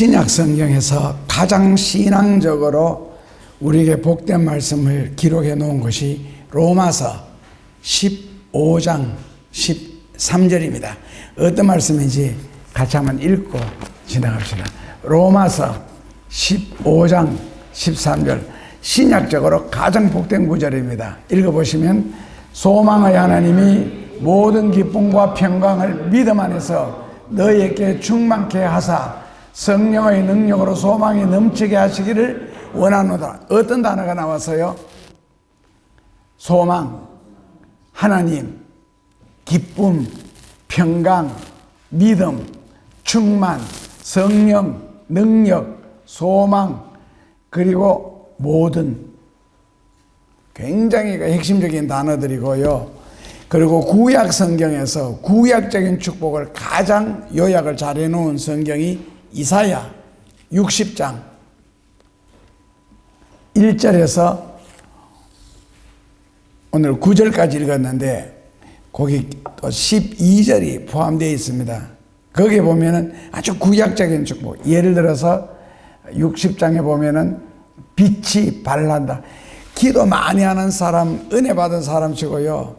신약 성경에서 가장 신앙적으로 우리에게 복된 말씀을 기록해 놓은 것이 로마서 15장 13절입니다. 어떤 말씀인지 같이 한번 읽고 지나갑시다. 로마서 15장 13절, 신약적으로 가장 복된 구절입니다. 읽어보시면, 소망의 하나님이 모든 기쁨과 평강을 믿음 안에서 너희에게 충만케 하사 성령의 능력으로 소망이 넘치게 하시기를 원하노라. 어떤 단어가 나왔어요? 소망, 하나님, 기쁨, 평강, 믿음, 충만, 성령, 능력, 소망, 그리고 모든, 굉장히 핵심적인 단어들이고요. 그리고 구약 성경에서 구약적인 축복을 가장 요약을 잘 해놓은 성경이 이사야 60장 1절에서 오늘 9절까지 읽었는데 거기 또 12절이 포함되어 있습니다. 거기에 보면은 아주 구약적인 축복, 예를 들어서 60장에 보면은 빛이 발란다. 기도 많이 하는 사람, 은혜 받은 사람 치고요,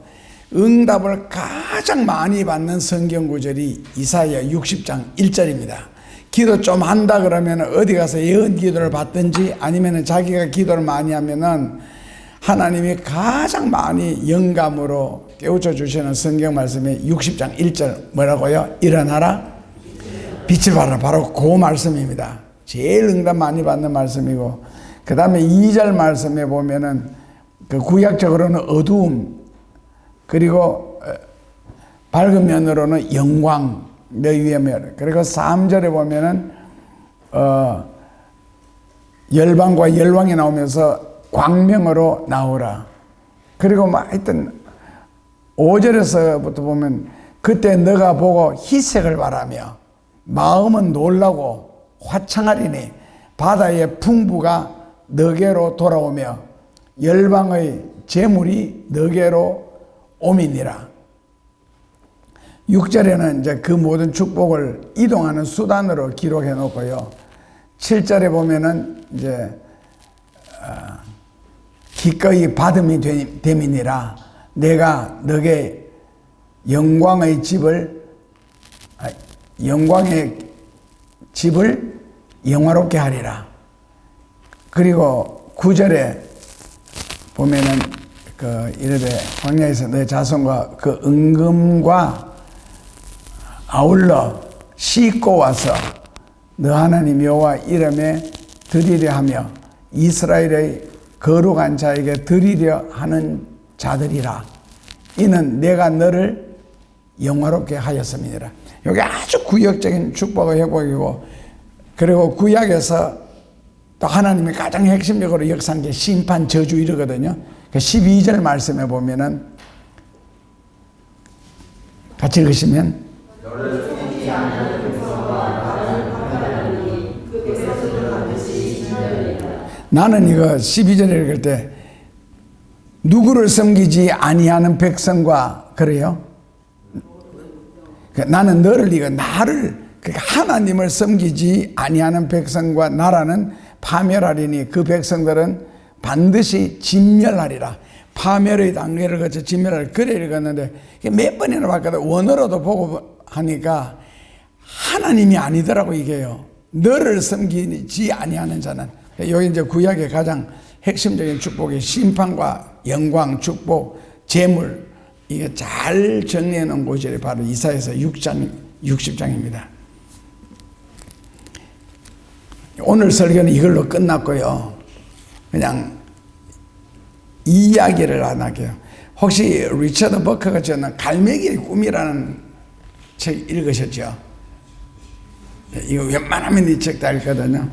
응답을 가장 많이 받는 성경 구절이 이사야 60장 1절입니다. 기도 좀 한다 그러면 어디 가서 예언 기도를 받든지 아니면 자기가 기도를 많이 하면은 하나님이 가장 많이 영감으로 깨우쳐 주시는 성경 말씀이 60장 1절 뭐라고요? 일어나라 빛을 발하라. 바로 그 말씀입니다. 제일 응답 많이 받는 말씀이고, 그 다음에 2절 말씀에 보면은 그 구약적으로는 어두움, 그리고 밝은 면으로는 영광, 내 위에 멸. 그리고 3절에 보면은 열방과 열왕이 나오면서 광명으로 나오라. 그리고 막 하여튼 5절에서부터 보면, 그때 너가 보고 희색을 바라며 마음은 놀라고 화창하리니 바다의 풍부가 너게로 돌아오며 열방의 재물이 너게로 오미니라. 6절에는 이제 그 모든 축복을 이동하는 수단으로 기록해 놓고요. 7절에 보면은 이제 기꺼이 받음이 됨이니라. 내가 너게 영광의 집을 영화롭게 하리라. 그리고 9절에 보면은 이르되 광야에서 내 자손과 그 은금과 아울러 싣고 와서 너 하나님 여호와 이름에 드리려 하며 이스라엘의 거룩한 자에게 드리려 하는 자들이라. 이는 내가 너를 영화롭게 하였음이니라. 여기 아주 구약적인 축복의 회복이고, 그리고 구약에서 또 하나님이 가장 핵심적으로 역사한 게 심판, 저주 이러거든요. 12절 말씀에 보면은 같이 읽으시면, 나는 이거 12절에 읽을 때 누구를 섬기지 아니하는 백성과 그래요. 나는 너를, 이거 나를, 그러니까 하나님을 섬기지 아니하는 백성과 나라는 파멸하리니 그 백성들은 반드시 진멸하리라. 파멸의 단계를 거쳐 진멸하리라. 그래 읽었는데 몇 번이나 봤거든. 원어로도 보고 하니까 하나님이 아니더라고. 이게요, 너를 섬기지 아니하는 자는. 여기 이제 구약의 가장 핵심적인 축복이 심판과 영광, 축복, 재물, 이게 잘 정리해 놓은 구절이 바로 이사야서 6장 60장입니다. 오늘 설교는 이걸로 끝났고요. 그냥 이야기를 안 할게요. 혹시 리처드 버커가 지은 갈매기의 꿈이라는 책 읽으셨죠? 이거 웬만하면 이 책 다 읽거든요.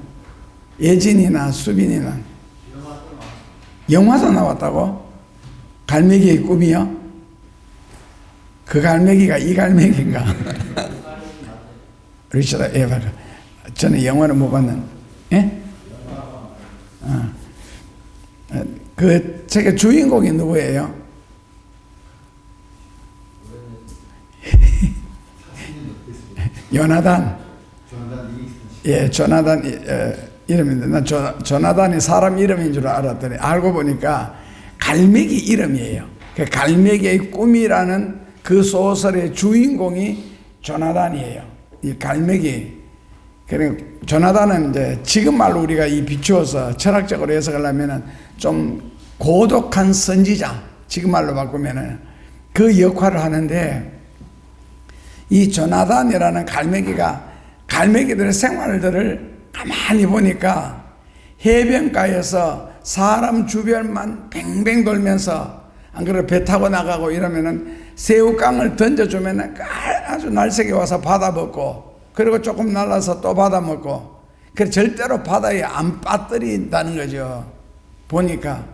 예진이나 수빈이나. 영화도 나왔다고? 갈매기의 꿈이요? 그 갈매기가 이 갈매기인가? 리처드 에바가. 저는 영화를 못 봤는. 예? 그 책의 주인공이 누구예요? 요나단. 예, 조나단 이름인데 난 조나단이 사람 이름인 줄 알았더니 알고 보니까 갈매기 이름이에요. 그 갈매기의 꿈이라는 그 소설의 주인공이 조나단이에요. 이 갈매기. 그러니까 조나단은 이제 지금 말로 우리가 이 비추어서 철학적으로 해석을 하면은 좀 고독한 선지자, 지금 말로 바꾸면은 그 역할을 하는데, 이 조나단이라는 갈매기가 갈매기들의 생활들을 가만히 보니까 해변가에서 사람 주변만 뱅뱅 돌면서, 안 그래도 배 타고 나가고 이러면은 새우깡을 던져주면은 아주 날쌔게 와서 받아먹고, 그리고 조금 날라서 또 받아먹고, 그래서 절대로 바다에 안 빠뜨린다는 거죠, 보니까.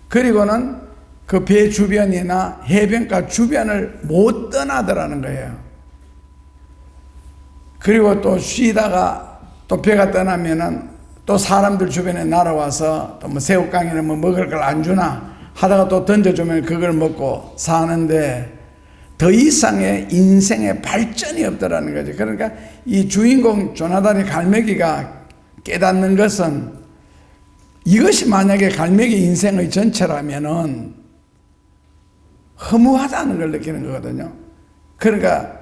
그리고는 그 배 주변이나 해변가 주변을 못 떠나더라는 거예요. 그리고 또 쉬다가 또 배가 떠나면은 또 사람들 주변에 날아와서 또 뭐 새우깡이나 뭐 먹을 걸 안 주나 하다가 또 던져주면 그걸 먹고 사는데, 더 이상의 인생의 발전이 없더라는 거죠. 그러니까 이 주인공 조나단의 갈매기가 깨닫는 것은, 이것이 만약에 갈매기 인생의 전체라면은 허무하다는 걸 느끼는 거거든요. 그러니까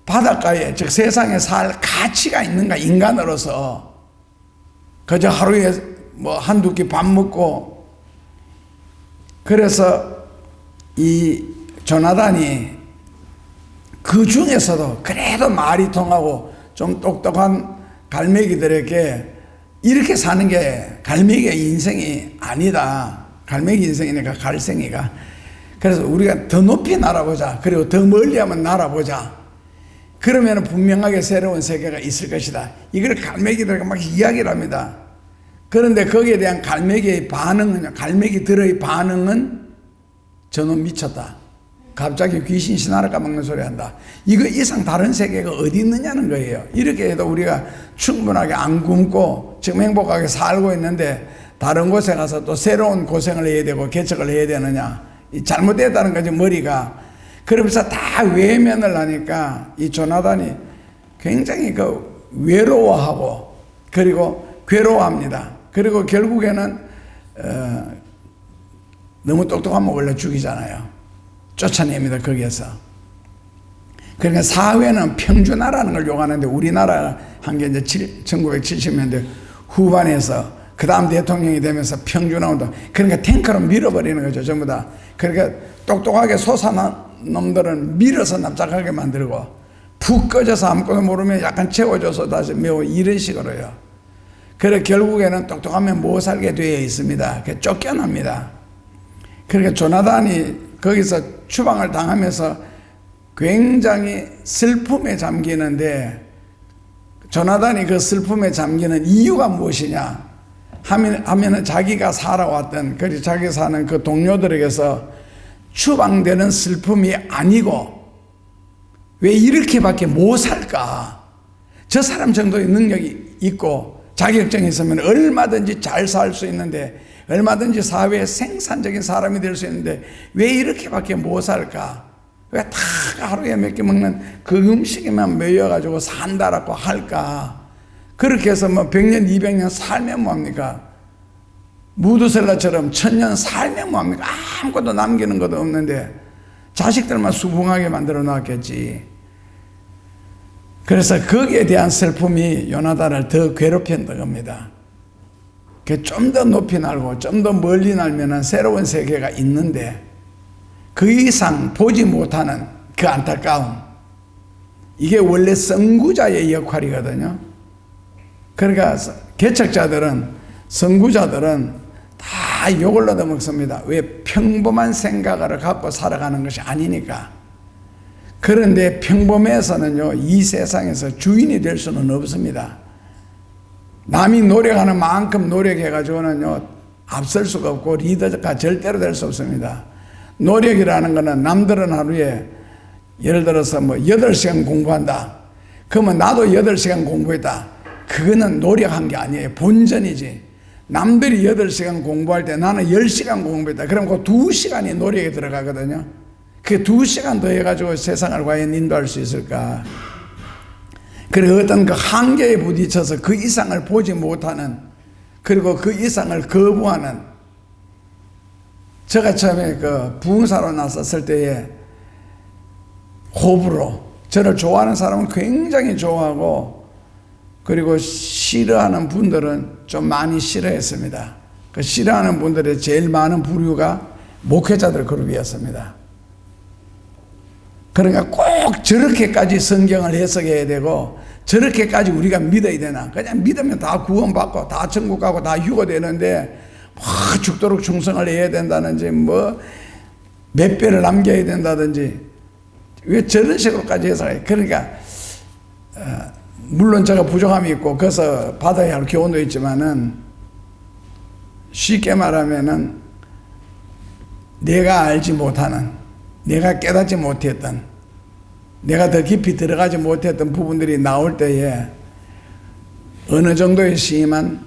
바닷가에, 즉 세상에 살 가치가 있는가, 인간으로서. 그저 하루에 뭐 한두 끼 밥 먹고. 그래서 이 조나단이 그 중에서도 그래도 말이 통하고 좀 똑똑한 갈매기들에게 이렇게 사는 게 갈매기의 인생이 아니다. 갈매기 인생이니까 갈생이가. 그래서 우리가 더 높이 날아보자. 그리고 더 멀리 한번 날아보자. 그러면 분명하게 새로운 세계가 있을 것이다. 이걸 갈매기들과 막 이야기를 합니다. 그런데 거기에 대한 갈매기의 반응은, 갈매기들의 반응은 저놈 미쳤다. 갑자기 귀신 신화를 까먹는 소리 한다. 이거 이상 다른 세계가 어디 있느냐는 거예요. 이렇게 해도 우리가 충분하게 안 굶고 지금 행복하게 살고 있는데 다른 곳에 가서 또 새로운 고생을 해야 되고 개척을 해야 되느냐. 잘못됐다는 거지, 머리가. 그러면서 다 외면을 하니까 이 조나단이 굉장히 그 외로워하고 그리고 괴로워합니다. 그리고 결국에는 너무 똑똑하면 원래 죽이잖아요. 쫓아냅니다, 거기에서. 그러니까 사회는 평준화라는 걸 요구하는데, 우리나라 한 게 이제 1970년대 후반에서 그 다음 대통령이 되면서 평준화 운동. 그러니까 탱크로 밀어버리는 거죠, 전부 다. 그러니까 똑똑하게 솟아난 놈들은 밀어서 납작하게 만들고, 푹 꺼져서 아무것도 모르면 약간 채워줘서 다시 매우 이런 식으로요. 그래 결국에는 똑똑하면 못 살게 되어 있습니다. 쫓겨납니다. 그러니까 조나단이 거기서 추방을 당하면서 굉장히 슬픔에 잠기는데, 조나단이 그 슬픔에 잠기는 이유가 무엇이냐 하면은 자기가 살아왔던, 그리고 자기 사는 그 동료들에게서 추방되는 슬픔이 아니고, 왜 이렇게밖에 못 살까? 저 사람 정도의 능력이 있고 자격증이 있으면 얼마든지 잘 살 수 있는데, 얼마든지 사회에 생산적인 사람이 될 수 있는데 왜 이렇게밖에 못 살까? 왜 다 하루에 몇 개 먹는 그 음식에만 매여가지고 산다라고 할까? 그렇게 해서 뭐 100년, 200년 살면 뭐합니까? 무드셀라처럼 1000년 살면 뭐합니까? 아무것도 남기는 것도 없는데 자식들만 수긍하게 만들어 놨겠지. 그래서 거기에 대한 슬픔이 요나단을 더 괴롭혔던 겁니다. 좀 더 높이 날고 좀 더 멀리 날면은 새로운 세계가 있는데 그 이상 보지 못하는 그 안타까움, 이게 원래 선구자의 역할이거든요. 그러니까 개척자들은, 선구자들은 다 욕을 얻어먹습니다. 왜? 평범한 생각을 갖고 살아가는 것이 아니니까. 그런데 평범해서는요, 이 세상에서 주인이 될 수는 없습니다. 남이 노력하는 만큼 노력해가지고는요, 앞설 수가 없고 리더가 절대로 될 수 없습니다. 노력이라는 거는, 남들은 하루에 예를 들어서 뭐 8시간 공부한다. 그러면 나도 8시간 공부했다. 그거는 노력한 게 아니에요. 본전이지. 남들이 8시간 공부할 때 나는 10시간 공부했다. 그럼 그 2시간이 노력에 들어가거든요. 그 2시간 더 해가지고 세상을 과연 인도할 수 있을까? 그리고 어떤 그 한계에 부딪혀서 그 이상을 보지 못하는, 그리고 그 이상을 거부하는, 제가 처음에 그 부흥사로 나섰을 때에 호불호, 저를 좋아하는 사람은 굉장히 좋아하고, 그리고 싫어하는 분들은 좀 많이 싫어했습니다. 그 싫어하는 분들의 제일 많은 부류가 목회자들 그룹이었습니다. 그러니까 꼭 저렇게까지 성경을 해석해야 되고, 저렇게까지 우리가 믿어야 되나? 그냥 믿으면 다 구원받고 다 천국 가고 다 휴거되는데 막 죽도록 충성을 해야 된다든지, 뭐 몇 배를 남겨야 된다든지, 왜 저런 식으로까지 해석해? 그러니까 물론 제가 부족함이 있고 그래서 받아야 할 교훈도 있지만은, 쉽게 말하면은 내가 알지 못하는, 내가 깨닫지 못했던, 내가 더 깊이 들어가지 못했던 부분들이 나올 때에 어느 정도의 심한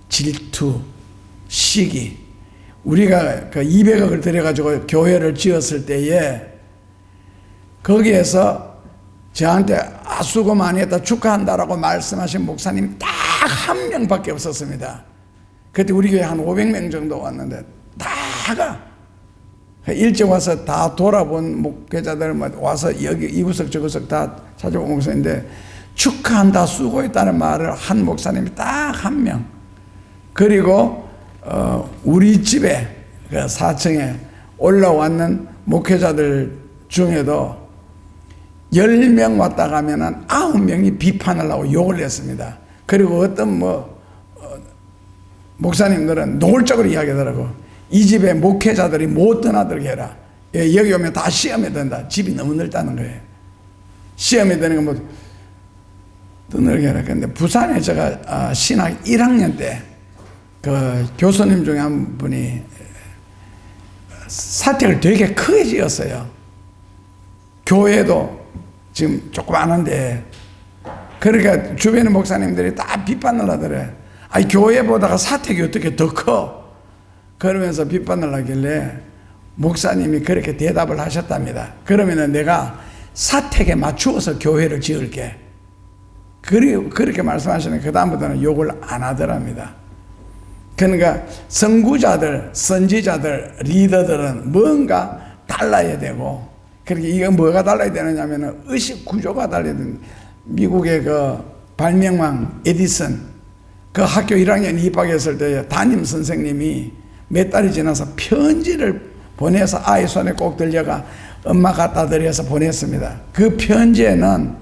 질투, 시기, 우리가 그 200억을 들여가지고 교회를 지었을 때에 거기에서 저한테 수고 많이 했다, 축하한다라고 말씀하신 목사님 딱 한 명밖에 없었습니다. 그때 우리 교회 한 500명 정도 왔는데 다가 일찍 와서 다 돌아본 목회자들 와서 여기 이 구석 저 구석 다 찾아본 목사인데, 축하한다, 수고했다는 말을 한 목사님이 딱 한 명. 그리고 우리 집에 그 4층에 올라왔는 목회자들 중에도 10명 왔다 가면은 9명이 비판을 하고 욕을 했습니다. 그리고 어떤 목사님들은 노골적으로 이야기하더라고. 이 집에 목회자들이 못 떠나도록 해라. 예, 여기 오면 다 시험에 든다. 집이 너무 넓다는 거예요. 시험에 드는 건 더 넓게 해라. 근데 부산에 제가 신학 1학년 때 그 교수님 중에 한 분이 사택을 되게 크게 지었어요. 교회도 지금 조그마한데, 그러니까 주변의 목사님들이 다 비판을 하더래. 아니, 교회보다가 사택이 어떻게 더 커? 그러면서 비판을 하길래 목사님이 그렇게 대답을 하셨답니다. 그러면은 내가 사택에 맞추어서 교회를 지을게. 그리고 그렇게 말씀하시는 그다음부터는 욕을 안 하더랍니다. 그러니까 선구자들, 선지자들, 리더들은 뭔가 달라야 되고, 그렇게 이거 뭐가 달라야 되느냐면은 의식 구조가 달라야 되는. 미국의 그 발명왕 에디슨, 그 학교 1학년 입학했을 때 담임 선생님이 몇 달이 지나서 편지를 보내서 아이 손에 꼭 들려가 엄마 갖다 드려서 보냈습니다. 그 편지에는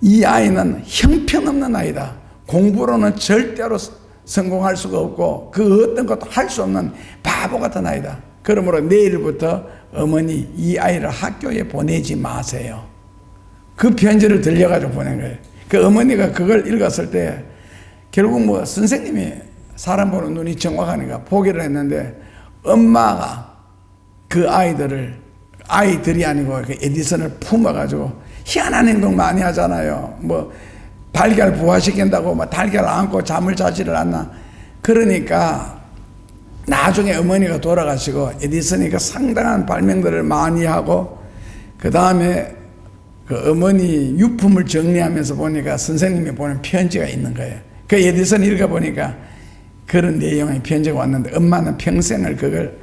이 아이는 형편없는 아이다. 공부로는 절대로 성공할 수가 없고 그 어떤 것도 할 수 없는 바보 같은 아이다. 그러므로 내일부터 어머니 이 아이를 학교에 보내지 마세요. 그 편지를 들려가지고 보낸 거예요. 그 어머니가 그걸 읽었을 때 결국 선생님이 사람 보는 눈이 정확하니까 포기를 했는데, 엄마가 그 아이들이 아니고 그 에디슨을 품어가지고 희한한 행동 많이 하잖아요. 달걀 부화시킨다고 달걀 안고 잠을 자지를 않나. 그러니까 나중에 어머니가 돌아가시고 에디슨이 그 상당한 발명들을 많이 하고, 그 다음에 그 어머니 유품을 정리하면서 보니까 선생님이 보낸 편지가 있는 거예요. 그 에디슨 읽어보니까 그런 내용의 편지가 왔는데, 엄마는 평생을 그걸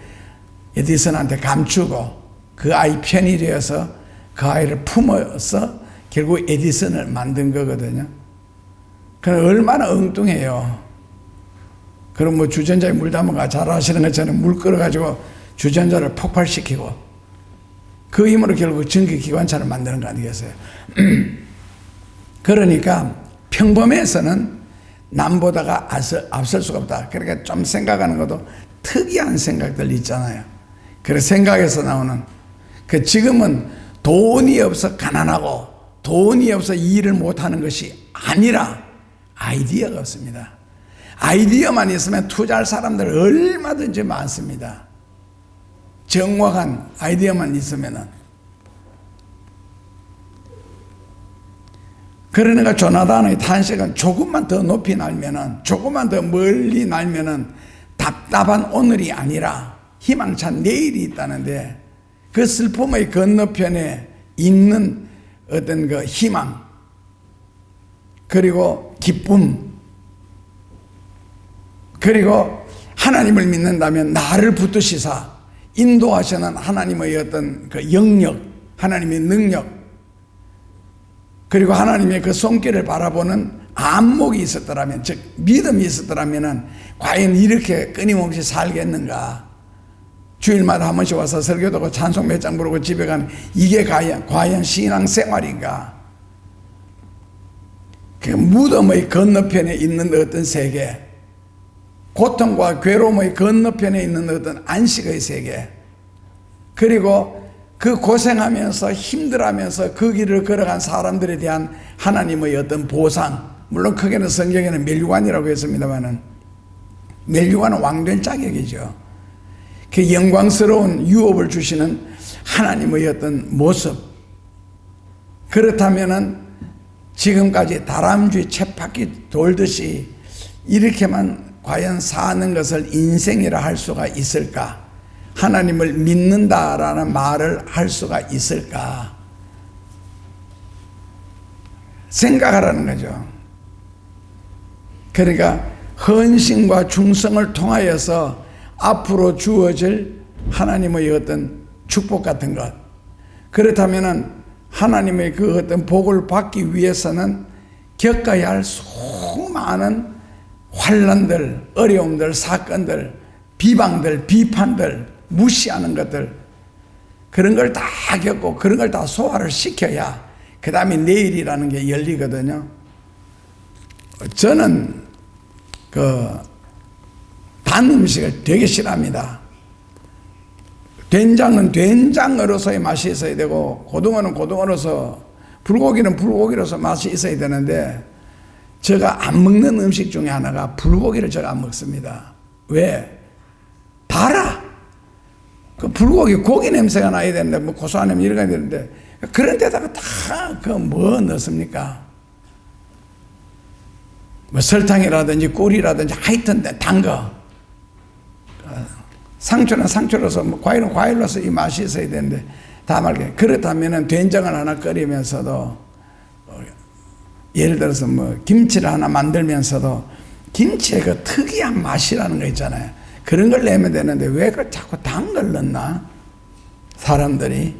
에디슨한테 감추고 그 아이 편이 되어서 그 아이를 품어서 결국 에디슨을 만든 거거든요. 그럼 얼마나 엉뚱해요. 그럼 주전자에 물 담아가 잘 아시는 것처럼 물 끓여가지고 주전자를 폭발시키고 그 힘으로 결국 전기기관차를 만드는 거 아니겠어요? 그러니까 평범해서는 남보다가 앞설 수가 없다. 그러니까 좀 생각하는 것도 특이한 생각들 있잖아요. 그래서 생각에서 나오는 지금은 돈이 없어 가난하고 돈이 없어 일을 못하는 것이 아니라 아이디어가 없습니다. 아이디어만 있으면 투자할 사람들 얼마든지 많습니다. 정확한 아이디어만 있으면은. 그러니까 조나단의 탄식은 조금만 더 높이 날면은, 조금만 더 멀리 날면은 답답한 오늘이 아니라 희망찬 내일이 있다는데, 그 슬픔의 건너편에 있는 어떤 그 희망, 그리고 기쁨, 그리고 하나님을 믿는다면 나를 붙드시사 인도하시는 하나님의 어떤 그 영역, 하나님의 능력, 그리고 하나님의 그 손길을 바라보는 안목이 있었더라면, 즉 믿음이 있었더라면 과연 이렇게 끊임없이 살겠는가? 주일마다 한 번씩 와서 설교도 하고 찬송 몇 장 부르고 집에 가는 이게 과연 신앙생활인가? 그 무덤의 건너편에 있는 어떤 세계, 고통과 괴로움의 건너편에 있는 어떤 안식의 세계, 그리고 그 고생하면서 힘들어하면서 그 길을 걸어간 사람들에 대한 하나님의 어떤 보상, 물론 크게는 성경에는 멸류관이라고 했습니다만은 멸류관은 왕된 자격이죠. 그 영광스러운 유업을 주시는 하나님의 어떤 모습, 그렇다면은 지금까지 다람쥐 쳇바퀴 돌듯이 이렇게만 과연 사는 것을 인생이라 할 수가 있을까? 하나님을 믿는다라는 말을 할 수가 있을까? 생각하라는 거죠. 그러니까 헌신과 충성을 통하여서 앞으로 주어질 하나님의 어떤 축복 같은 것, 그렇다면은 하나님의 그 어떤 복을 받기 위해서는 겪어야 할 수많은 환난들, 어려움들, 사건들, 비방들, 비판들, 무시하는 것들, 그런 걸 다 겪고 그런 걸 다 소화를 시켜야 그 다음에 내일이라는 게 열리거든요. 저는 단 음식을 되게 싫어합니다. 된장은 된장으로서의 맛이 있어야 되고, 고등어는 고등어로서, 불고기는 불고기로서 맛이 있어야 되는데, 제가 안 먹는 음식 중에 하나가 불고기를 제가 안 먹습니다. 왜? 달아. 그 불고기 고기 냄새가 나야 되는데, 뭐 고소한 냄새 이런 거 되는데, 그런 데다가 다 그 뭐 넣습니까? 뭐 설탕이라든지 꿀이라든지 하여튼 단 거. 상추는 상추로서, 뭐 과일은 과일로서 이 맛이 있어야 되는데 다 말게. 그렇다면은 된장을 하나 끓이면서도, 예를 들어서 뭐 김치를 하나 만들면서도 김치의 그 특이한 맛이라는 거 있잖아요. 그런 걸 내면 되는데 왜 그 자꾸 단 걸 넣나? 사람들이.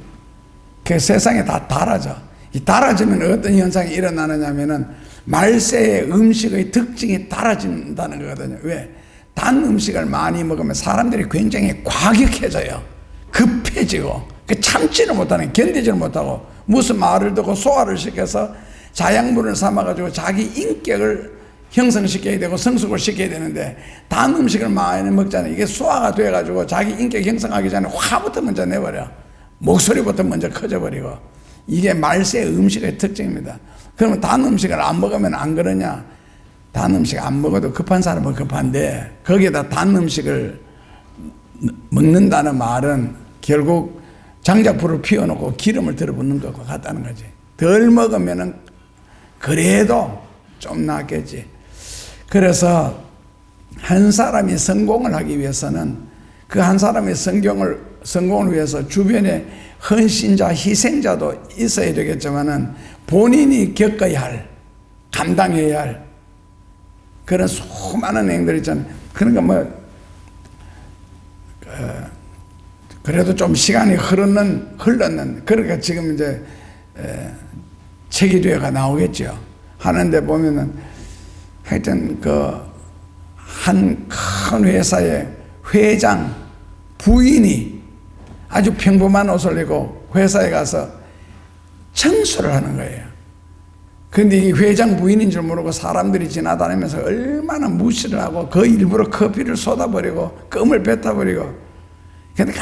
그 세상에 다 달아져. 이 달아지면 어떤 현상이 일어나느냐면은 말세의 음식의 특징이 달아진다는 거거든요. 왜? 단 음식을 많이 먹으면 사람들이 굉장히 과격해져요. 급해지고, 참지를 못하는, 견디지를 못하고, 무슨 말을 듣고 소화를 시켜서 자양분을 삼아가지고 자기 인격을 형성시켜야 되고 성숙을 시켜야 되는데, 단 음식을 많이 먹잖아요. 이게 소화가 돼가지고 자기 인격 형성하기 전에 화부터 먼저 내버려. 목소리부터 먼저 커져버리고. 이게 말세의 음식의 특징입니다. 그러면 단 음식을 안 먹으면 안 그러냐? 단 음식 안 먹어도 급한 사람은 급한데, 거기에다 단 음식을 먹는다는 말은 결국 장작불을 피워놓고 기름을 들어붓는 것과 같다는 거지. 덜 먹으면은 그래도 좀 낫겠지. 그래서 한 사람이 성공을 하기 위해서는 그 한 사람의 성공을 위해서 주변에 헌신자, 희생자도 있어야 되겠지만은 본인이 겪어야 할, 감당해야 할 그런 수많은 행동들 있잖아요. 그러니까 뭐, 그래도 좀 시간이 흐르는, 그러니까 지금 이제, 체계대회가 나오겠죠. 하는데 보면은, 하여튼 한 큰 회사의 회장, 부인이 아주 평범한 옷을 입고 회사에 가서 청소를 하는 거예요. 근데 이 회장 부인인 줄 모르고 사람들이 지나다니면서 얼마나 무시를 하고 그 일부러 커피를 쏟아버리고 껌을 뱉어버리고, 근데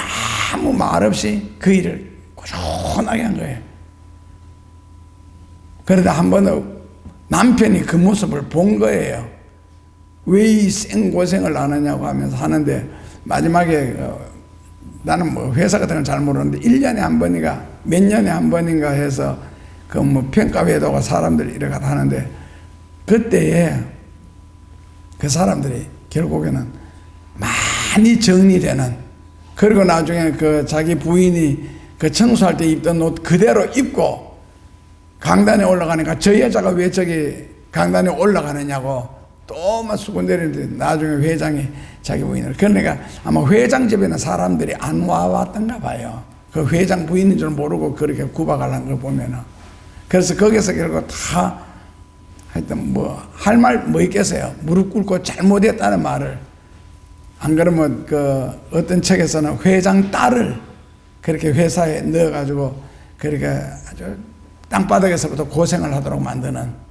아무 말 없이 그 일을 꾸준하게 한 거예요. 그러다 한 번은 남편이 그 모습을 본 거예요. 왜 이 생고생을 하느냐고 하면서 하는데, 마지막에 나는 뭐 회사 같은 건 잘 모르는데 1년에 한 번인가 몇 년에 한 번인가 해서 그 뭐 평가회도가 사람들이 이렇게 하는데, 그때에 그 사람들이 결국에는 많이 정리되는, 그리고 나중에 그 자기 부인이 그 청소할 때 입던 옷 그대로 입고 강단에 올라가니까 저 여자가 왜 저기 강단에 올라가느냐고 또 막 수군대리는데 나중에 회장이 자기 부인을. 그러니까 아마 회장 집에는 사람들이 안 와왔던가 봐요. 그 회장 부인인 줄 모르고 그렇게 구박하는 걸 보면은. 그래서 거기서 결국 다 하여튼 뭐 할 말 뭐 있겠어요. 무릎 꿇고 잘못했다는 말을. 안 그러면 그 어떤 책에서는 회장 딸을 그렇게 회사에 넣어가지고 그렇게 아주 땅바닥에서부터 고생을 하도록 만드는.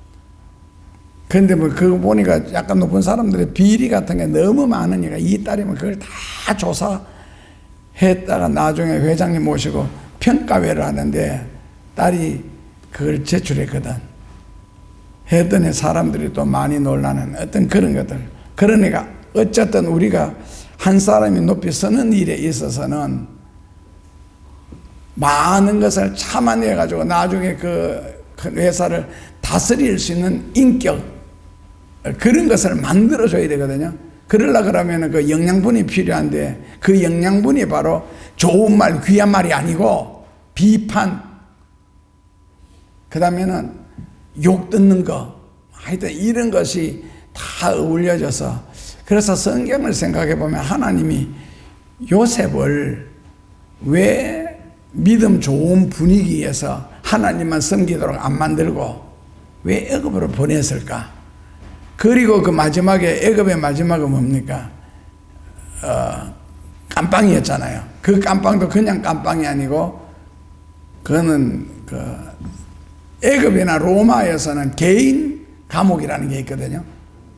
근데 뭐 그거 보니까 약간 높은 사람들의 비리 같은 게 너무 많으니까 이 딸이면 그걸 다 조사했다가 나중에 회장님 모시고 평가회를 하는데 딸이 그걸 제출했거든. 했더니 사람들이 또 많이 놀라는 어떤 그런 것들. 그러니까 어쨌든 우리가 한 사람이 높이 서는 일에 있어서는 많은 것을 참아내가지고 나중에 그 회사를 다스릴 수 있는 인격, 그런 것을 만들어줘야 되거든요. 그러려 그러면 그 영양분이 필요한데 그 영양분이 바로 좋은 말, 귀한 말이 아니고 비판, 그 다음에는 욕 듣는 거, 하여튼 이런 것이 다 어울려져서. 그래서 성경을 생각해 보면 하나님이 요셉을 왜 믿음 좋은 분위기에서 하나님만 섬기도록 안 만들고 왜 애굽으로 보냈을까? 그리고 그 마지막에 애굽의 마지막은 뭡니까? 깜빵이었잖아요. 그 깜빵도 그냥 깜빵이 아니고 그거는 그 애굽이나 로마에서는 개인 감옥이라는 게 있거든요.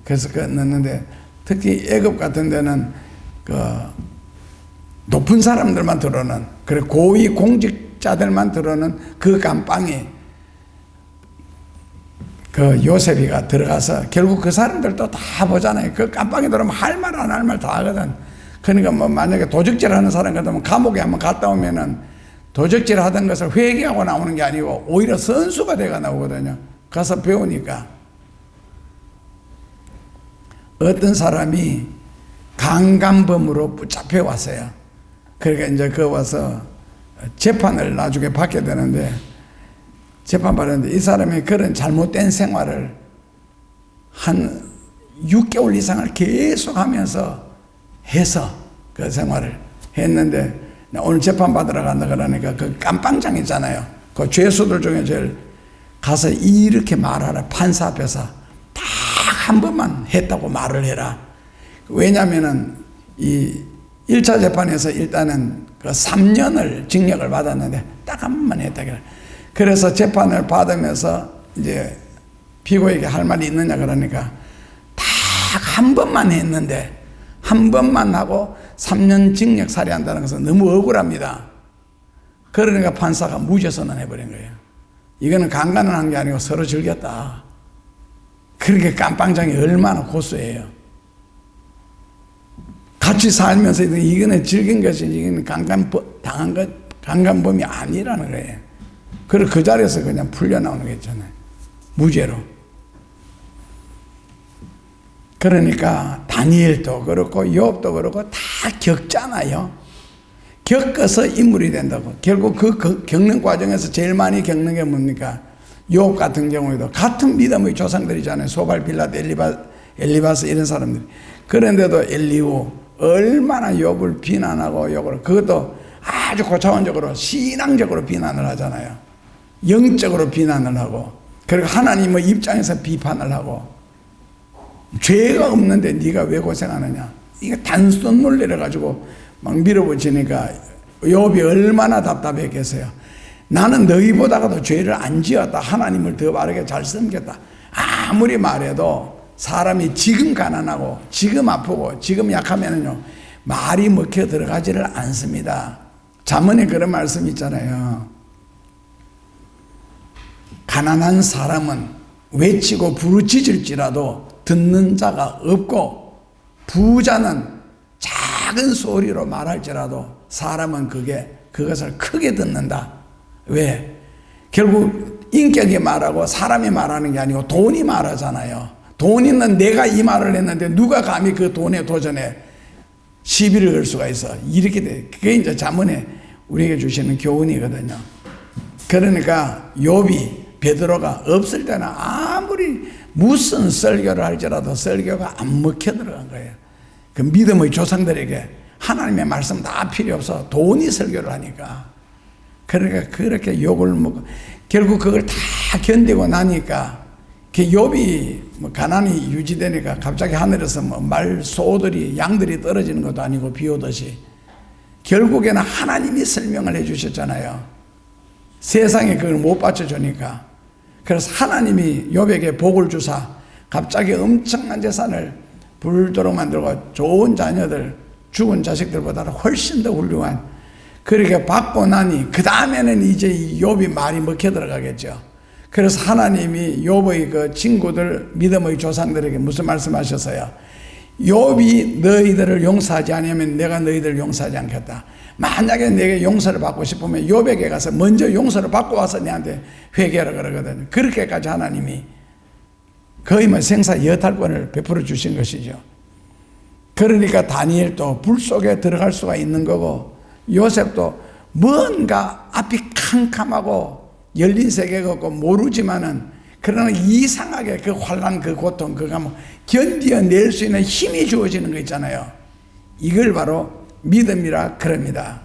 그래서 그 넣는데 특히 애굽 같은 데는 그 높은 사람들만 들어오는, 그리고 고위 공직자들만 들어오는 그 감방에 그 요셉이가 들어가서 결국 그 사람들도 다 보잖아요. 그 감방에 들어오면 할 말 안 할 말 다 하거든. 그러니까 뭐 만약에 도적질 하는 사람 같으면 감옥에 한번 갔다 오면은 도적질 하던 것을 회개하고 나오는 게 아니고 오히려 선수가 돼가 나오거든요. 가서 배우니까. 어떤 사람이 강간범으로 붙잡혀 왔어요. 그러니까 이제 그 와서 재판을 나중에 받게 되는데, 재판 받았는데 이 사람이 그런 잘못된 생활을 한 6개월 이상을 계속 하면서 해서 그 생활을 했는데, 오늘 재판 받으러 간다 그러니까 그 깜빵장 있잖아요. 그 죄수들 중에 제일 가서 이렇게 말하라. 판사 앞에서 딱 한 번만 했다고 말을 해라. 왜냐면은 이 1차 재판에서 일단은 그 3년을 징역을 받았는데 딱 한 번만 했다 그래. 그래서 재판을 받으면서 이제 피고에게 할 말이 있느냐 그러니까 딱 한 번만 했는데, 한 번만 하고 3년 징역 살해한다는 것은 너무 억울합니다. 그러니까 판사가 무죄 선언해버린 거예요. 이거는 강간을 한 게 아니고 서로 즐겼다. 그렇게 깜빵장이 얼마나 고수해요. 같이 살면서 이거는 즐긴 것이, 이거는 당한 것, 강간범이 아니라는 거예요. 그리고 그 자리에서 그냥 풀려나오는 게 있잖아요. 무죄로. 그러니까 다니엘도 그렇고 욥도 그렇고 다 겪잖아요. 겪어서 인물이 된다고. 결국 그 겪는 과정에서 제일 많이 겪는 게 뭡니까? 욥 같은 경우에도 같은 믿음의 조상들이잖아요. 소발, 빌랏, 엘리바스 이런 사람들이. 그런데도 엘리후 얼마나 욥을 비난하고 욕을, 그것도 아주 고차원적으로 신앙적으로 비난을 하잖아요. 영적으로 비난을 하고, 그리고 하나님의 입장에서 비판을 하고, 죄가 없는데 네가 왜 고생하느냐. 이거 단순 논리를 가지고 막 밀어붙이니까 욥이 얼마나 답답했겠어요. 나는 너희보다가도 죄를 안 지었다. 하나님을 더 바르게 잘 섬겼다. 아무리 말해도 사람이 지금 가난하고 지금 아프고 지금 약하면은요 말이 먹혀 들어가지를 않습니다. 잠언에 그런 말씀이 있잖아요. 가난한 사람은 외치고 부르짖을지라도 듣는 자가 없고, 부자는 작은 소리로 말할지라도 사람은 그것을 크게 듣는다. 왜? 결국 인격이 말하고 사람이 말하는 게 아니고 돈이 말하잖아요. 돈 있는 내가 이 말을 했는데 누가 감히 그 돈에 도전해 시비를 걸 수가 있어. 이렇게 돼. 그게 이제 잠언에 우리에게 주시는 교훈이거든요. 그러니까 욥이, 베드로가 없을 때는 아무리 무슨 설교를 할지라도 설교가 안 먹혀 들어간 거예요. 그 믿음의 조상들에게 하나님의 말씀 다 필요 없어. 돈이 설교를 하니까. 그러니까 그렇게 욕을 먹고, 결국 그걸 다 견디고 나니까, 그 욥이 뭐 가난이 유지되니까 갑자기 하늘에서 뭐 소들이, 양들이 떨어지는 것도 아니고 비 오듯이. 결국에는 하나님이 설명을 해 주셨잖아요. 세상에 그걸 못 받쳐주니까. 그래서 하나님이 욥에게 복을 주사 갑자기 엄청난 재산을 불도록 만들고 좋은 자녀들, 죽은 자식들보다 훨씬 더 훌륭한, 그렇게 받고 나니 그 다음에는 이제 욥이 말이 먹혀 들어가겠죠. 그래서 하나님이 욥의 그 친구들, 믿음의 조상들에게 무슨 말씀하셨어요? 욥이 너희들을 용서하지 않으면 내가 너희들을 용서하지 않겠다. 만약에 내게 용서를 받고 싶으면 욥에게 가서 먼저 용서를 받고 와서 내한테 회개하라 그러거든요. 그렇게까지 하나님이 거의 뭐 생사 여탈권을 베풀어 주신 것이죠. 그러니까 다니엘도 불 속에 들어갈 수가 있는 거고, 요셉도 뭔가 앞이 캄캄하고 열린 세계가 없고 모르지만은, 그러나 이상하게 그 환난, 그 고통, 그가 뭐 견디어낼 수 있는 힘이 주어지는 거 있잖아요. 이걸 바로 믿음이라 그럽니다.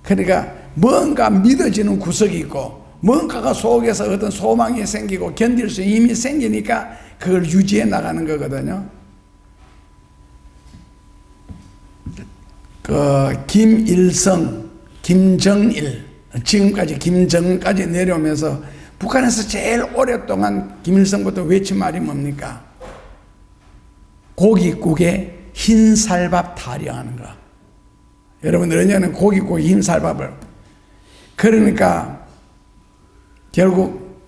그러니까 뭔가 믿어지는 구석이 있고, 뭔가가 속에서 어떤 소망이 생기고 견딜 수 있는 힘이 생기니까 그걸 유지해 나가는 거거든요. 그 김일성, 김정일, 지금까지 김정까지 내려오면서 북한에서 제일 오랫동안 김일성부터 외친 말이 뭡니까? 고깃국에 흰쌀밥 타령하는 거. 여러분들 언제는 고깃국에 흰쌀밥을, 그러니까 결국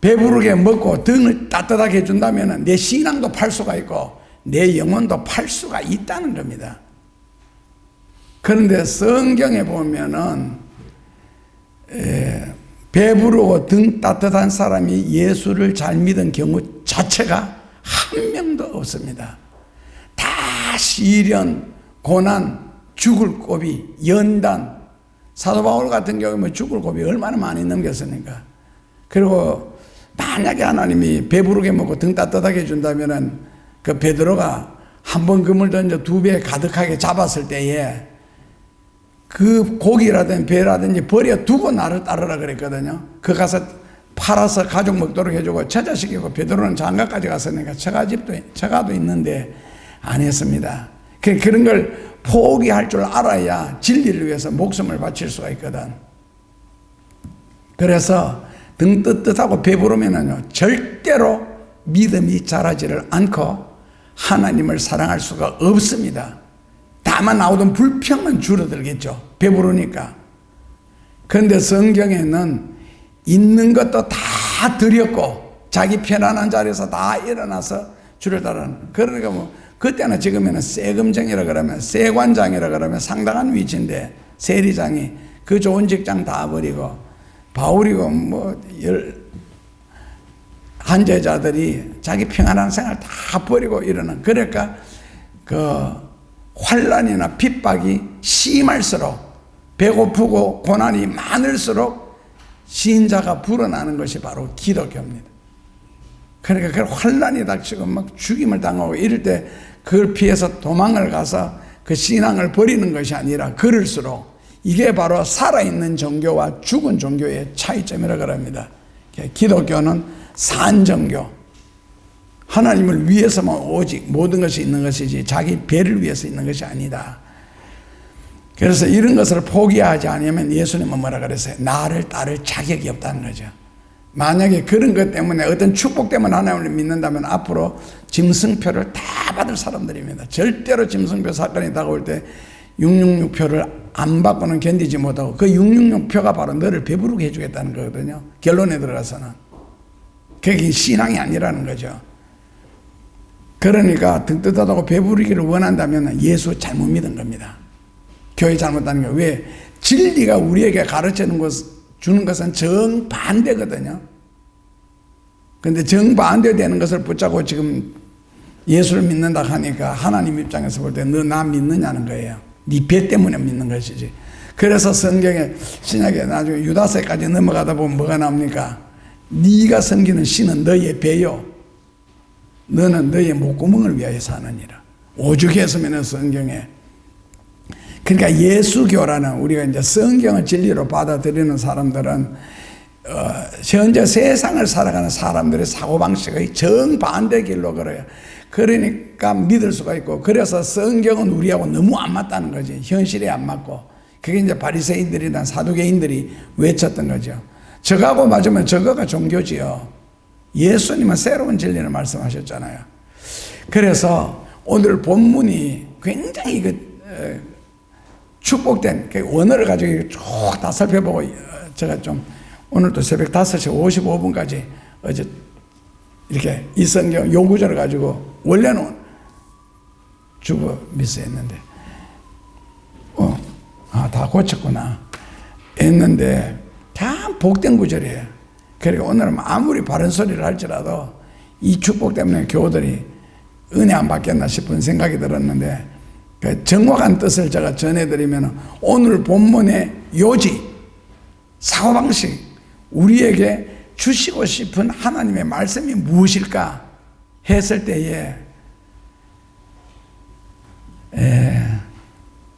배부르게 먹고 등을 따뜻하게 해준다면 내 신앙도 팔 수가 있고 내 영혼도 팔 수가 있다는 겁니다. 그런데 성경에 보면은 배부르고 등 따뜻한 사람이 예수를 잘 믿은 경우 자체가 한 명도 없습니다. 다 시련, 고난, 죽을 고비, 연단. 사도 바울 같은 경우에 죽을 고비 얼마나 많이 넘겼습니까? 그리고 만약에 하나님이 배부르게 먹고 등 따뜻하게 해준다면은 그 베드로가 한 번 금을 던져 두 배 가득하게 잡았을 때에 그 고기라든지 배라든지 버려두고 나를 따르라 그랬거든요. 그 가서 팔아서 가족 먹도록 해주고 처자시키고, 베드로는 장가까지 갔으니까 처가도 있는데 안 했습니다. 그런 걸 포기할 줄 알아야 진리를 위해서 목숨을 바칠 수가 있거든. 그래서 등 뜨뜻하고 배부르면은요, 절대로 믿음이 자라지를 않고 하나님을 사랑할 수가 없습니다. 다만 나오던 불평은 줄어들겠죠. 배부르니까. 그런데 성경에는 있는 것도 다 드렸고 자기 편안한 자리에서 다 일어나서 주를 따르는, 그러니까 뭐 그때나 지금에는 세금쟁이라 그러면, 세관장이라 그러면 상당한 위치인데, 세리장이 그 좋은 직장 다 버리고, 바울이고 뭐 한제자들이 자기 평안한 생활 다 버리고 이러는, 그러니까 그 환난이나 핍박이 심할수록, 배고프고 고난이 많을수록 신자가 불어나는 것이 바로 기독교입니다. 그러니까 그 환난이 닥치고 막 죽임을 당하고 이럴 때 그걸 피해서 도망을 가서 그 신앙을 버리는 것이 아니라, 그럴수록 이게 바로 살아있는 종교와 죽은 종교의 차이점이라고 합니다. 기독교는 산종교, 하나님을 위해서만 오직 모든 것이 있는 것이지 자기 배를 위해서 있는 것이 아니다. 그래서 이런 것을 포기하지 않으면 예수님은 뭐라 그랬어요? 나를 따를 자격이 없다는 거죠. 만약에 그런 것 때문에, 어떤 축복 때문에 하나님을 믿는다면 앞으로 짐승표를 다 받을 사람들입니다. 절대로 짐승표 사건이 다가올 때 666표를 안 받고는 견디지 못하고, 그 666표가 바로 너를 배부르게 해주겠다는 거거든요. 결론에 들어가서는. 그게 신앙이 아니라는 거죠. 그러니까 등 뜨뜻하고 배부르기를 원한다면 예수 잘못 믿은 겁니다. 교회 잘못하는 게, 왜? 진리가 우리에게 가르치는 주는 것은 정반대거든요. 그런데 정반대되는 것을 붙잡고 지금 예수를 믿는다 하니까 하나님 입장에서 볼 때 너 나 믿느냐는 거예요. 네 배 때문에 믿는 것이지. 그래서 성경에, 신약에 나중에 유다서까지 넘어가다 보면 뭐가 나옵니까? 네가 섬기는 신은 너의 배요 너는 너의 목구멍을 위하여 사느니라. 오죽했으면 성경에. 그러니까 예수교라는 우리가 이제 성경을 진리로 받아들이는 사람들은 현재 세상을 살아가는 사람들의 사고방식의 정반대 길로 걸어요. 그러니까 믿을 수가 있고, 그래서 성경은 우리하고 너무 안 맞다는 거지. 현실에 안 맞고. 그게 이제 바리새인들이나 사두개인들이 외쳤던 거죠. 저거하고 맞으면 저거가 종교지요. 예수님은 새로운 진리를 말씀하셨잖아요. 그래서 오늘 본문이 굉장히 축복된 원어를 가지고 쭉 다 살펴보고, 제가 좀 오늘도 새벽 5시 55분까지 어제 이렇게 이 성경 요구절을 가지고, 원래는 주보 미스했는데 다 고쳤구나 했는데 참 복된 구절이에요. 그러니까 오늘은 아무리 바른 소리를 할지라도 이 축복 때문에 교우들이 은혜 안 받겠나 싶은 생각이 들었는데, 그 정확한 뜻을 제가 전해드리면, 오늘 본문의 요지, 사고방식, 우리에게 주시고 싶은 하나님의 말씀이 무엇일까 했을 때에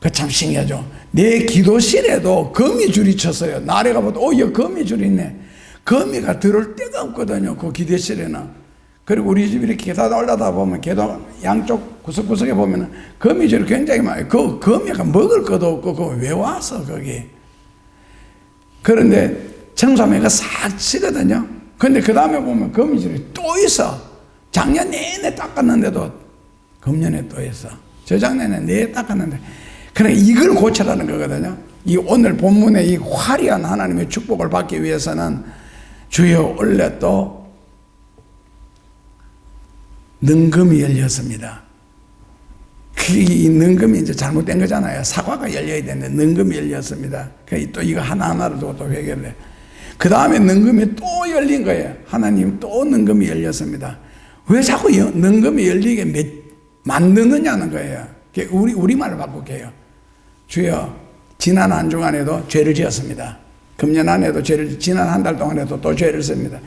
그 참 신기하죠. 내 기도실에도 거미줄이 쳤어요. 날에 가보다 여기 거미줄이 있네. 거미가 들어올 데가 없거든요, 그 기도실에는. 그리고 우리 집 이렇게 계단 올라다 보면 계단 양쪽 구석구석에 보면 거미줄이 굉장히 많아요. 그 거미가 먹을 것도 없고 그거 왜 왔어 거기. 그런데 청소하면 싹 치거든요. 근데 그 다음에 보면 거미줄이 또 있어. 작년 내내 닦았는데도 금년에 또 있어. 저작년에 내내 닦았는데. 그래, 이걸 고쳐라는 거거든요. 이 오늘 본문의 이 화려한 하나님의 축복을 받기 위해서는 주여 원래 또 능금이 열렸습니다. 이 능금이 이제 잘못된 거잖아요. 사과가 열려야 되는데 능금이 열렸습니다. 또 이거 하나하나를 두고 또 회개를 해. 그 다음에 능금이 또 열린 거예요. 하나님 또 능금이 열렸습니다. 왜 자꾸 능금이 열리게 만드느냐는 거예요. 우리말을 바꿀게요. 주여, 지난 한 주간에도 죄를 지었습니다. 금년 안에도 지난 한 달 동안에도 또 죄를 씁니다.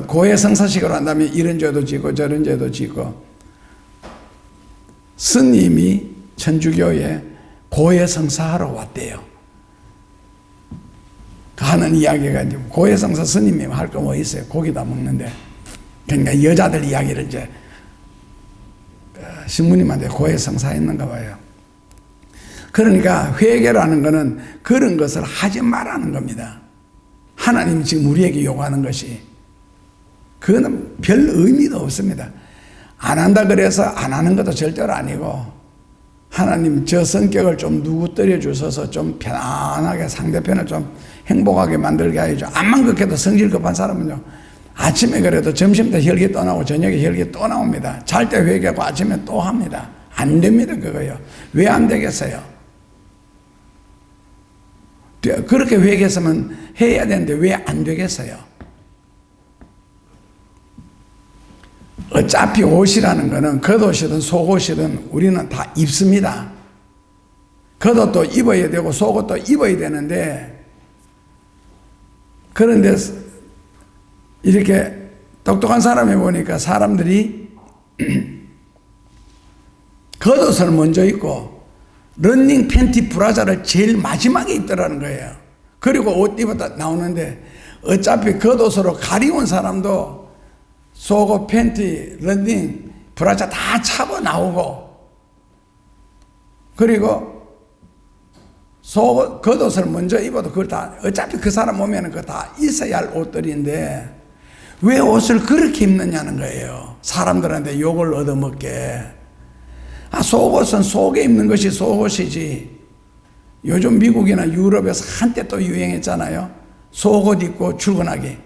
고해성사식으로 한다면 이런 죄도 짓고 저런 죄도 짓고. 스님이 천주교에 고해성사하러 왔대요. 하는 이야기가 이제 고해성사 스님이 할 거 뭐 있어요? 고기다 먹는데. 그러니까 여자들 이야기를 이제 신부님한테 고해성사 했는가 봐요. 그러니까 회개라는 것은 그런 것을 하지 말라는 겁니다. 하나님이 지금 우리에게 요구하는 것이, 그거는 별 의미도 없습니다. 안 한다 그래서 안 하는 것도 절대로 아니고, 하나님 저 성격을 좀 누구뜨려 주셔서 좀 편안하게 상대편을 좀 행복하게 만들게 하여줘. 암만 그렇게도 성질 급한 사람은요, 아침에 그래도 점심 때 혈기 또 나오고 저녁에 혈기 또 나옵니다. 잘 때 회개하고 아침에 또 합니다. 안 됩니다, 그거요. 왜 안 되겠어요? 그렇게 회개했으면 해야 되는데 왜 안 되겠어요? 어차피 옷이라는 거는 겉옷이든 속옷이든 우리는 다 입습니다. 겉옷도 입어야 되고 속옷도 입어야 되는데, 그런데 이렇게 똑똑한 사람이 보니까 사람들이 겉옷을 먼저 입고 러닝 팬티 브라자를 제일 마지막에 입더라는 거예요. 그리고 옷 입었다 나오는데, 어차피 겉옷으로 가리운 사람도 속옷, 팬티, 러닝, 브라자 다 차고 나오고, 그리고 속옷, 겉옷을 먼저 입어도 그걸 다, 어차피 그 사람 오면은 그거 다 있어야 할 옷들인데, 왜 옷을 그렇게 입느냐는 거예요. 사람들한테 욕을 얻어먹게. 속옷은 속에 입는 것이 속옷이지. 요즘 미국이나 유럽에서 한때 또 유행했잖아요. 속옷 입고 출근하기.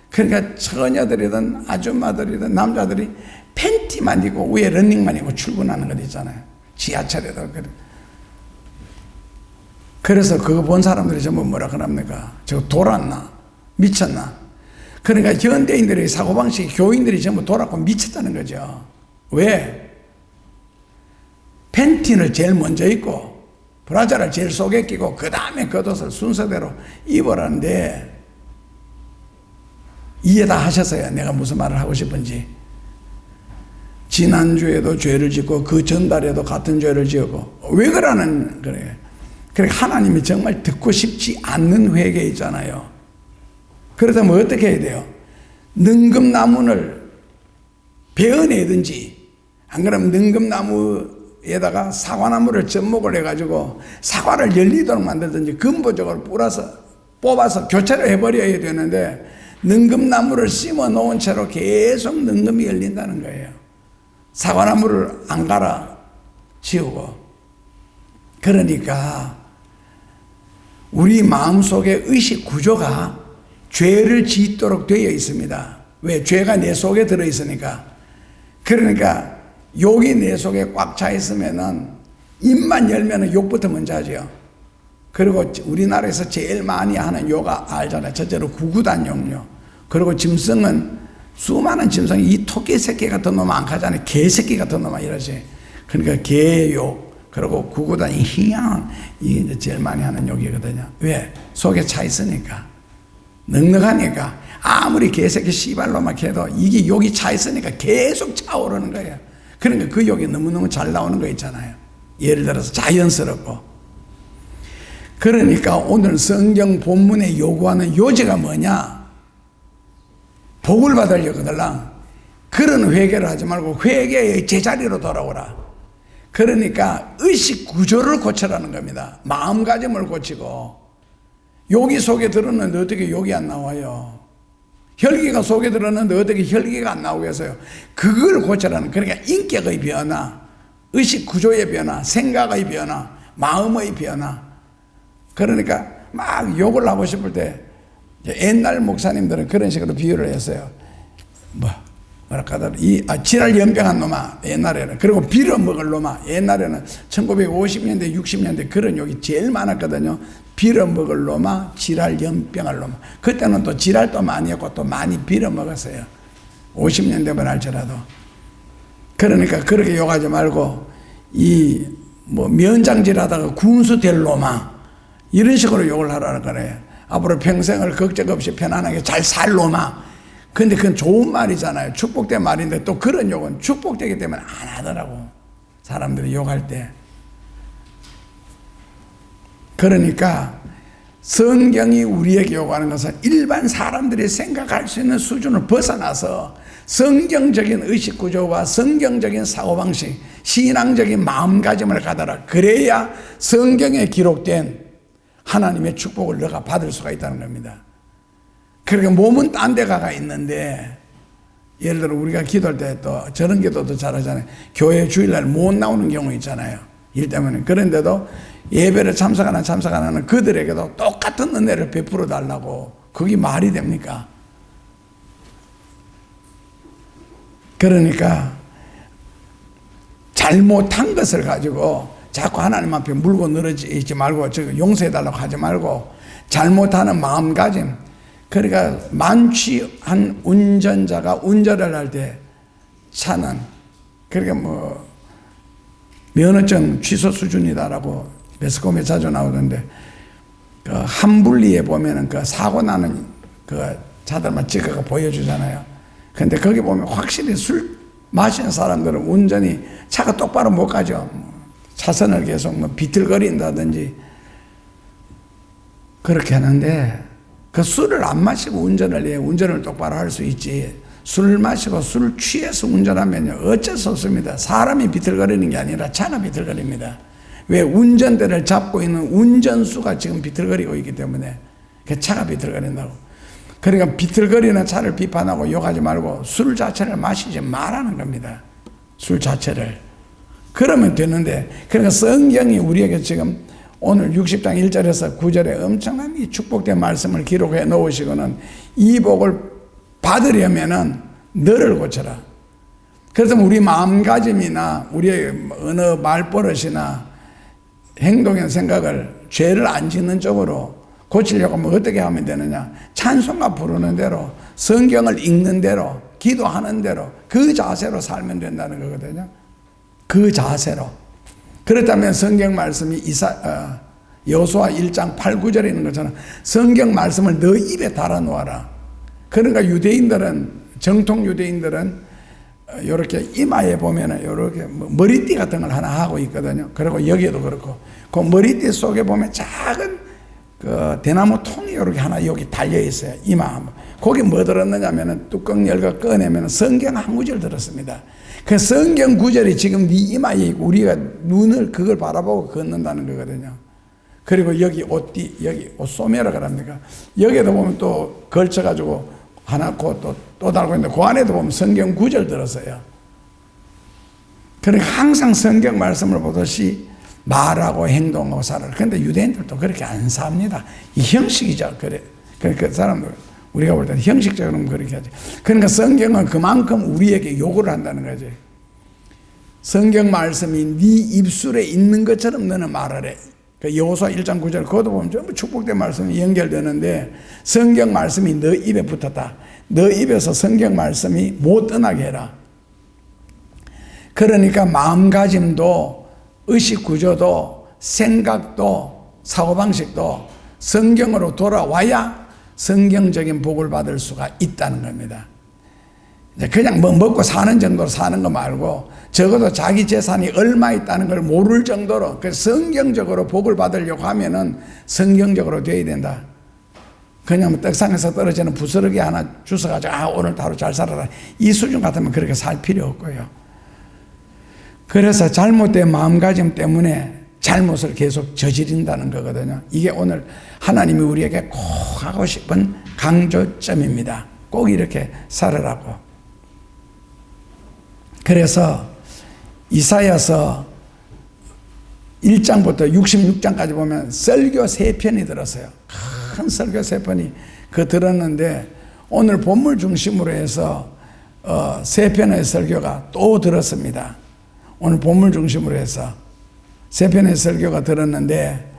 그러니까 처녀들이든 아줌마들이든 남자들이 팬티만 입고 위에 러닝만 입고 출근하는 것 있잖아요. 지하철에도. 그래서 그거 본 사람들이 전부 뭐라 그럽니까? 저거 돌았나? 미쳤나? 그러니까 현대인들의 사고방식이, 교인들이 전부 돌았고 미쳤다는 거죠. 왜? 팬티를 제일 먼저 입고 브라자를 제일 속에 끼고 그 다음에 겉옷을 순서대로 입으라는데, 이해 다 하셨어요. 내가 무슨 말을 하고 싶은지. 지난주에도 죄를 짓고 그 전달에도 같은 죄를 지었고 왜 그러는 거예요? 그러니까 하나님이 정말 듣고 싶지 않는 회개 있잖아요. 그렇다면 어떻게 해야 돼요? 능금나무를 베어내든지 안 그러면 능금나무에다가 사과나무를 접목을 해가지고 사과를 열리도록 만들든지 근본적으로 뽑아서 교체를 해버려야 되는데 능금나무를 심어 놓은 채로 계속 능금이 열린다는 거예요. 사과나무를 안 갈아 지우고. 그러니까 우리 마음속에 의식 구조가 죄를 짓도록 되어 있습니다. 왜? 죄가 내 속에 들어있으니까. 그러니까 욕이 내 속에 꽉 차 있으면은 입만 열면은 욕부터 먼저 하죠. 그리고 우리나라에서 제일 많이 하는 욕 알잖아요. 첫째로 구구단용요. 그리고 짐승은 수많은 짐승이 이 토끼 새끼 같은 놈 안 가잖아요. 개 새끼 같은 놈 이러지. 그러니까 개욕 그리고 구구단 희양 이게 이제 제일 많이 하는 욕이거든요. 왜? 속에 차 있으니까. 넉넉하니까 아무리 개새끼 씨발로만 해도 이게 욕이 차 있으니까 계속 차오르는 거예요. 그러니까 그 욕이 너무너무 잘 나오는 거 있잖아요. 예를 들어서 자연스럽고. 그러니까 오늘 성경 본문에 요구하는 요지가 뭐냐? 복을 받으려거들랑 그런 회개를 하지 말고 회개의 제자리로 돌아오라. 그러니까 의식 구조를 고쳐라는 겁니다. 마음가짐을 고치고. 욕이 속에 들었는데 어떻게 욕이 안 나와요? 혈기가 속에 들었는데 어떻게 혈기가 안 나오겠어요? 그걸 고쳐라는, 그러니까 인격의 변화, 의식 구조의 변화, 생각의 변화, 마음의 변화. 그러니까 막 욕을 하고 싶을 때 옛날 목사님들은 그런 식으로 비유를 했어요. 뭐랄까, 지랄 연병한 놈아, 옛날에는. 그리고 빌어먹을 놈아, 옛날에는 1950년대, 60년대 그런 욕이 제일 많았거든요. 빌어먹을 놈아, 지랄 연병할 놈아. 그때는 또 지랄도 많이 했고 또 많이 빌어먹었어요. 50년대만 할지라도. 그러니까 그렇게 욕하지 말고, 면장질 하다가 군수 될 놈아, 이런 식으로 욕을 하라는 거래요. 앞으로 평생을 걱정 없이 편안하게 잘 살 놈아. 근데 그건 좋은 말이잖아요. 축복된 말인데 또 그런 욕은 축복되기 때문에 안 하더라고. 사람들이 욕할 때. 그러니까 성경이 우리에게 요구하는 것은 일반 사람들이 생각할 수 있는 수준을 벗어나서 성경적인 의식구조와 성경적인 사고방식, 신앙적인 마음가짐을 가더라. 그래야 성경에 기록된 하나님의 축복을 너가 받을 수가 있다는 겁니다. 그러니까 몸은 딴 데 가가 있는데, 예를 들어 우리가 기도할 때 또 저런 기도도 잘하잖아요. 교회 주일날 못 나오는 경우 있잖아요. 일 때문에. 그런데도 예배를 참석 안 하는 그들에게도 똑같은 은혜를 베풀어 달라고. 그게 말이 됩니까? 그러니까 잘못한 것을 가지고 자꾸 하나님 앞에 물고 늘어지지 말고, 용서해 달라고 하지 말고, 잘못하는 마음가짐. 그러니까 만취한 운전자가 운전을 할 때 차는, 그러니까 면허증 취소 수준이다라고 매스컴에 자주 나오던데, 그 한분리에 보면은 그 사고 나는 그 차들만 찍어가 보여주잖아요. 근데 거기 보면 확실히 술 마시는 사람들은 운전이 차가 똑바로 못 가죠. 차선을 계속 비틀거린다든지 그렇게 하는데, 그 술을 안 마시고 운전을 해야 운전을 똑바로 할 수 있지. 술 마시고 술 취해서 운전하면요 어쩔 수 없습니다. 사람이 비틀거리는 게 아니라 차가 비틀거립니다. 왜? 운전대를 잡고 있는 운전수가 지금 비틀거리고 있기 때문에 그 차가 비틀거린다고. 그러니까 비틀거리는 차를 비판하고 욕하지 말고 술 자체를 마시지 말라는 겁니다. 술 자체를. 그러면 되는데, 그러니까 성경이 우리에게 지금 오늘 60장 1절에서 9절에 엄청난 이 축복된 말씀을 기록해 놓으시고는 이 복을 받으려면은 너를 고쳐라. 그래서 우리 마음가짐이나 우리의 어느 말버릇이나 행동의 생각을 죄를 안 짓는 쪽으로 고치려고 하면 어떻게 하면 되느냐? 찬송가 부르는 대로, 성경을 읽는 대로, 기도하는 대로 그 자세로 살면 된다는 거거든요. 그 자세로. 그렇다면 성경 말씀이 여호수아 1장 8, 9절에 있는 것처럼 성경 말씀을 너 입에 달아 놓아라. 그러니까 유대인들은, 정통 유대인들은 이렇게 이마에 보면은 이렇게 머리띠 같은 걸 하나 하고 있거든요. 그리고 여기에도 그렇고, 그 머리띠 속에 보면 작은 그 대나무 통이 이렇게 하나 여기 달려 있어요. 이마. 거기 뭐 들었느냐면은 뚜껑 열고 꺼내면 성경 한 구절 들었습니다. 그 성경 구절이 지금 네 이마에 있고 우리가 눈을 그걸 바라보고 걷는다는 거거든요. 그리고 여기 옷띠, 여기 옷소매라 그럽니까? 여기에도 보면 또 걸쳐가지고 하나 또 달고 있는데 그 안에도 보면 성경 구절 들었어요. 그러니까 항상 성경 말씀을 보듯이 말하고 행동하고 살아라. 그런데 유대인들도 그렇게 안 삽니다. 이 형식이죠. 그래. 그 사람들, 우리가 볼 때는 형식적으로는 그렇게 하지. 그러니까 성경은 그만큼 우리에게 요구를 한다는 거지. 성경 말씀이 네 입술에 있는 것처럼 너는 말하래. 그 여호수아 1장 9절 그것도 보면 전부 축복된 말씀이 연결되는데, 성경 말씀이 너 입에 붙었다. 너 입에서 성경 말씀이 못 떠나게 해라. 그러니까 마음가짐도 의식 구조도 생각도 사고방식도 성경으로 돌아와야 성경적인 복을 받을 수가 있다는 겁니다. 그냥 뭐 먹고 사는 정도로 사는 거 말고 적어도 자기 재산이 얼마 있다는 걸 모를 정도로 성경적으로 복을 받으려고 하면은 성경적으로 돼야 된다. 그냥 뭐 떡상에서 떨어지는 부스러기 하나 주워가지고 오늘 하루 잘 살아라, 이 수준 같으면 그렇게 살 필요 없고요. 그래서 잘못된 마음가짐 때문에 잘못을 계속 저지른다는 거거든요. 이게 오늘 하나님이 우리에게 꼭 하고 싶은 강조점입니다. 꼭 이렇게 살으라고. 그래서 이사야서 1장부터 66장까지 보면 설교 3편이 들었어요. 큰 설교 3편이 들었는데, 오늘 본문 중심으로 해서 3편의 설교가 또 들었습니다. 오늘 본문 중심으로 해서 3편의 설교가 들었는데,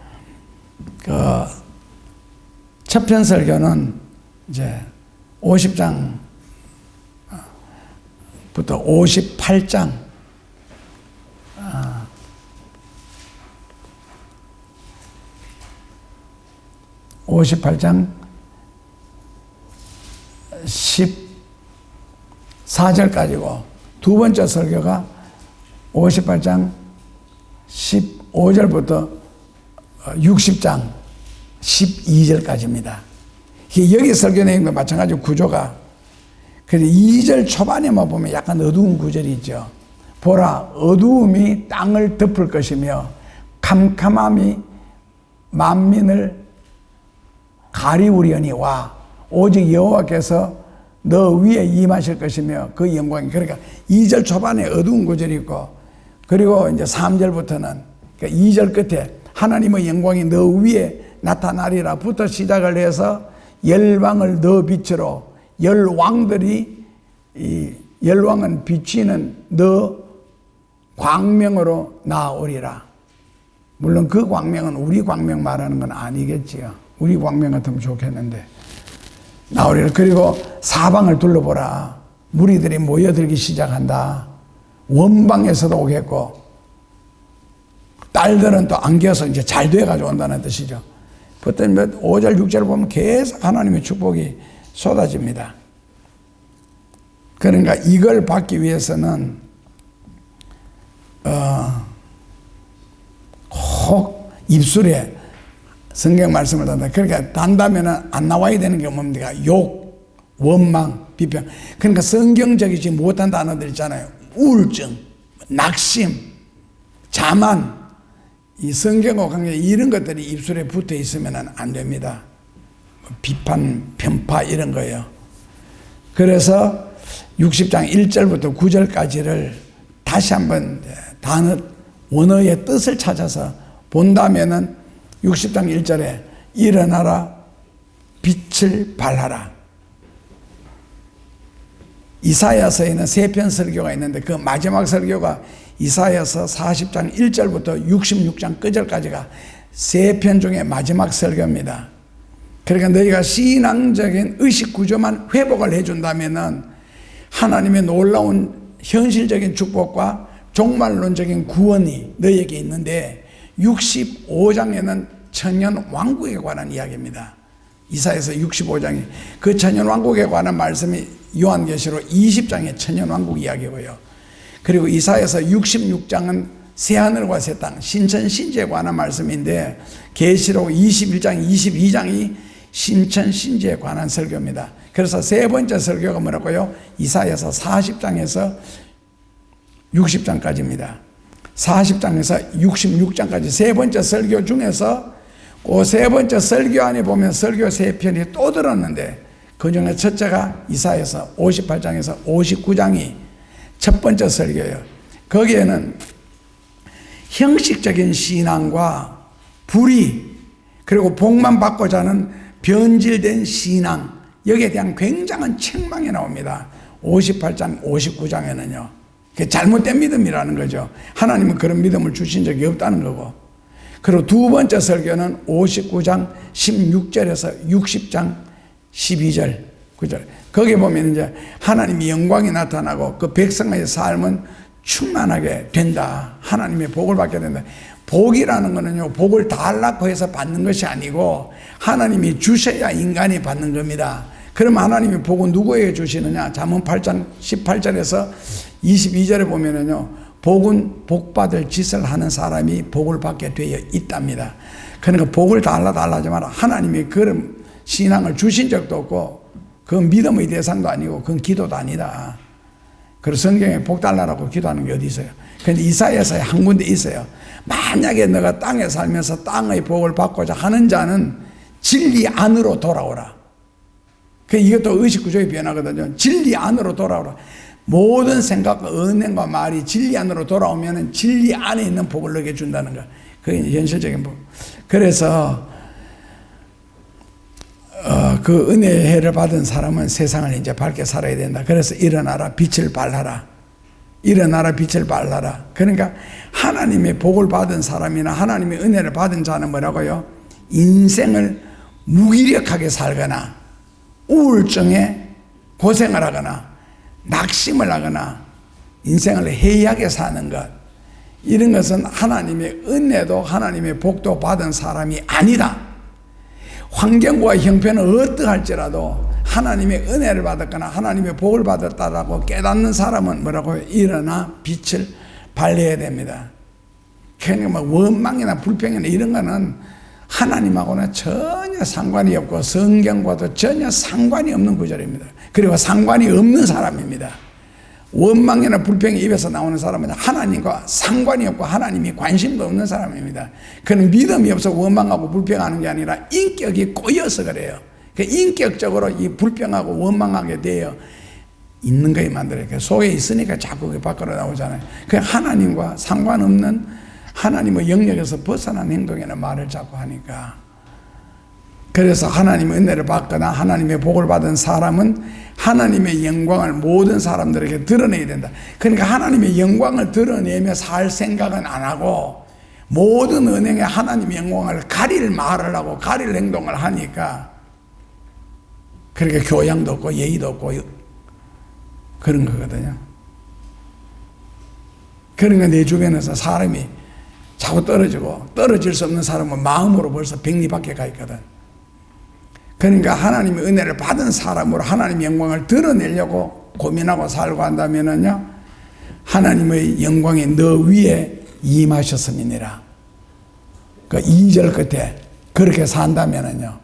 첫 편 설교는 이제 50장부터 58장, 58장 14절까지고, 두 번째 설교가 58장 15절부터 60장 12절까지입니다. 여기 설교 내용과 마찬가지로 구조가, 그래서 2절 초반에만 보면 약간 어두운 구절이 있죠. 보라, 어두움이 땅을 덮을 것이며 캄캄함이 만민을 가리우려니와 오직 여호와께서 너 위에 임하실 것이며 그 영광이. 그러니까 2절 초반에 어두운 구절이 있고, 그리고 이제 3절부터는, 그러니까 2절 끝에 하나님의 영광이 너 위에 나타나리라부터 시작을 해서 열방을 너 빛으로, 열왕들이, 이 열왕은 비치는 너 광명으로 나오리라. 물론 그 광명은 우리 광명 말하는 건 아니겠지요. 우리 광명 같으면 좋겠는데 나오리라. 그리고 사방을 둘러보라. 무리들이 모여들기 시작한다. 원방에서도 오겠고, 딸들은 또 안겨서 이제 잘 돼가지고 온다는 뜻이죠. 그때 5절 6절 보면 계속 하나님의 축복이 쏟아집니다. 그러니까 이걸 받기 위해서는 꼭 입술에 성경 말씀을 단다. 그러니까 단다면은 안 나와야 되는 게 뭡니까? 욕, 원망, 비평. 그러니까 성경적이지 못한 단어들 있잖아요. 우울증, 낙심, 자만, 이 성경과 관계 이런 것들이 입술에 붙어 있으면 안 됩니다. 비판, 편파 이런 거예요. 그래서 60장 1절부터 9절까지를 다시 한번 단어, 원어의 뜻을 찾아서 본다면은 60장 1절에 일어나라, 빛을 발하라. 이사야서에는 3편 설교가 있는데 그 마지막 설교가 이사야서 40장 1절부터 66장 끝절까지가 3편 중에 마지막 설교입니다. 그러니까 너희가 신앙적인 의식 구조만 회복을 해준다면은 하나님의 놀라운 현실적인 축복과 종말론적인 구원이 너희에게 있는데, 65장에는 천년 왕국에 관한 이야기입니다. 이사야서 65장이 그 천년왕국에 관한 말씀이 요한계시록 20장의 천년왕국 이야기고요. 그리고 이사야서 66장은 새하늘과 새 땅, 신천신지에 관한 말씀인데 계시록 21장, 22장이 신천신지에 관한 설교입니다. 그래서 세 번째 설교가 뭐라고요? 이사야서 40장에서 60장까지입니다. 40장에서 66장까지 세 번째 설교 중에서 그 세 번째 설교 안에 보면 설교 세 편이 또 들었는데 그 중에 첫째가 이사야서 58장에서 59장이 첫 번째 설교예요. 거기에는 형식적인 신앙과 불의 그리고 복만 받고자 하는 변질된 신앙, 여기에 대한 굉장한 책망이 나옵니다. 58장 59장에는요 그게 잘못된 믿음이라는 거죠. 하나님은 그런 믿음을 주신 적이 없다는 거고. 그리고 두 번째 설교는 59장 16절에서 60장 12절 9절 거기에 보면 이제 하나님의 영광이 나타나고 그 백성의 삶은 충만하게 된다. 하나님의 복을 받게 된다. 복이라는 거는요 복을 달라고 해서 받는 것이 아니고 하나님이 주셔야 인간이 받는 겁니다. 그럼 하나님의 복은 누구에게 주시느냐? 잠언 8장 18절에서 22절에 보면은요 복은 복받을 짓을 하는 사람이 복을 받게 되어 있답니다. 그러니까 복을 달라지만 하나님이 그런 신앙을 주신 적도 없고 그건 믿음의 대상도 아니고 그건 기도도 아니다. 그래서 성경에 복 달라고 기도하는 게 어디 있어요? 그런데 이사야서에 한 군데 있어요. 만약에 너가 땅에 살면서 땅의 복을 받고자 하는 자는 진리 안으로 돌아오라. 이것도 의식구조의 변화거든요. 진리 안으로 돌아오라. 모든 생각과 은행과 말이 진리 안으로 돌아오면 진리 안에 있는 복을 너에게 준다는 거. 그게 현실적인 복. 그래서 그 은혜의 해를 받은 사람은 세상을 이제 밝게 살아야 된다. 그래서 일어나라 빛을 발하라. 일어나라 빛을 발하라. 그러니까 하나님의 복을 받은 사람이나 하나님의 은혜를 받은 자는 뭐라고요? 인생을 무기력하게 살거나 우울증에 고생을 하거나 낙심을 하거나 인생을 해이하게 사는 것, 이런 것은 하나님의 은혜도 하나님의 복도 받은 사람이 아니다. 환경과 형편은 어떠할지라도 하나님의 은혜를 받았거나 하나님의 복을 받았다라고 깨닫는 사람은 뭐라고 해요? 일어나 빛을 발해야 됩니다. 그러니까 뭐 원망이나 불평이나 이런 거는 하나님하고는 전혀 상관이 없고 성경과도 전혀 상관이 없는 구절입니다. 그리고 상관이 없는 사람입니다. 원망이나 불평이 입에서 나오는 사람은 하나님과 상관이 없고 하나님이 관심도 없는 사람입니다. 그는 믿음이 없어 원망하고 불평하는 게 아니라 인격이 꼬여서 그래요. 인격적으로 이 불평하고 원망하게 되어 있는 거에 만들어요. 속에 있으니까 자꾸 그게 밖으로 나오잖아요. 그냥 하나님과 상관없는 하나님의 영역에서 벗어난 행동이나 말을 자꾸 하니까. 그래서 하나님의 은혜를 받거나 하나님의 복을 받은 사람은 하나님의 영광을 모든 사람들에게 드러내야 된다. 그러니까 하나님의 영광을 드러내며 살 생각은 안 하고 모든 은행에 하나님의 영광을 가릴 말을 하고 가릴 행동을 하니까 그렇게 교양도 없고 예의도 없고 그런 거거든요. 그러니까 내 주변에서 사람이 자꾸 떨어지고 떨어질 수 없는 사람은 마음으로 벌써 백리 밖에 가 있거든. 그러니까 하나님의 은혜를 받은 사람으로 하나님의 영광을 드러내려고 고민하고 살고 한다면은요, 하나님의 영광이 너 위에 임하셨음이니라. 그 2절 끝에 그렇게 산다면은요,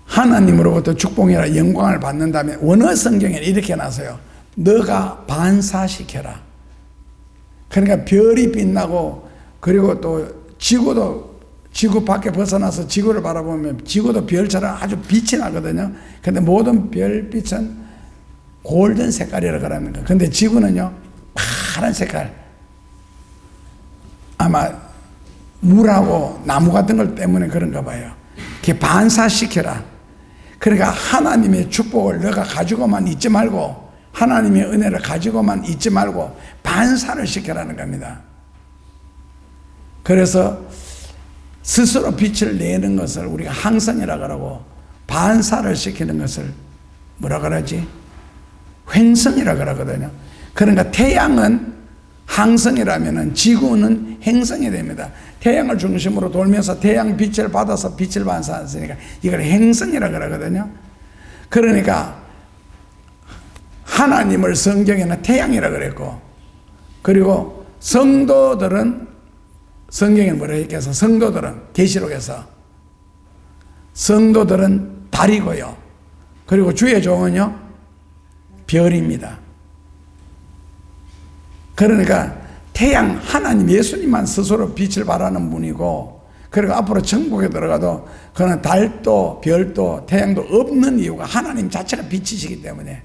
하나님으로부터 축복이라 영광을 받는다면 원어 성경에 이렇게 나서요. 너가 반사시켜라. 그러니까 별이 빛나고 그리고 또 지구 밖에 벗어나서 지구를 바라보면 지구도 별처럼 아주 빛이 나거든요. 근데 모든 별빛은 골든 색깔이라고 합니다. 근데 지구는요 파란 색깔. 아마 물하고 나무 같은 것 때문에 그런가 봐요. 이렇게 반사시켜라. 그러니까 하나님의 축복을 너가 가지고만 있지 말고 하나님의 은혜를 가지고만 있지 말고 반사를 시켜라는 겁니다. 그래서 스스로 빛을 내는 것을 우리가 항성이라고 하고 반사를 시키는 것을 뭐라 그러지? 횡성이라고 그러거든요. 그러니까 태양은 항성이라면 지구는 행성이 됩니다. 태양을 중심으로 돌면서 태양 빛을 받아서 빛을 반사하니까 이걸 행성이라 그러거든요. 그러니까 하나님을 성경에는 태양이라 그랬고, 그리고 성도들은 성경에 뭐라 했겠어? 성도들은 계시록에서 성도들은 달이고요. 그리고 주의 종은요 별입니다. 그러니까 태양, 하나님 예수님만 스스로 빛을 발하는 분이고, 그리고 앞으로 천국에 들어가도 그는 달도 별도 태양도 없는 이유가 하나님 자체가 빛이시기 때문에.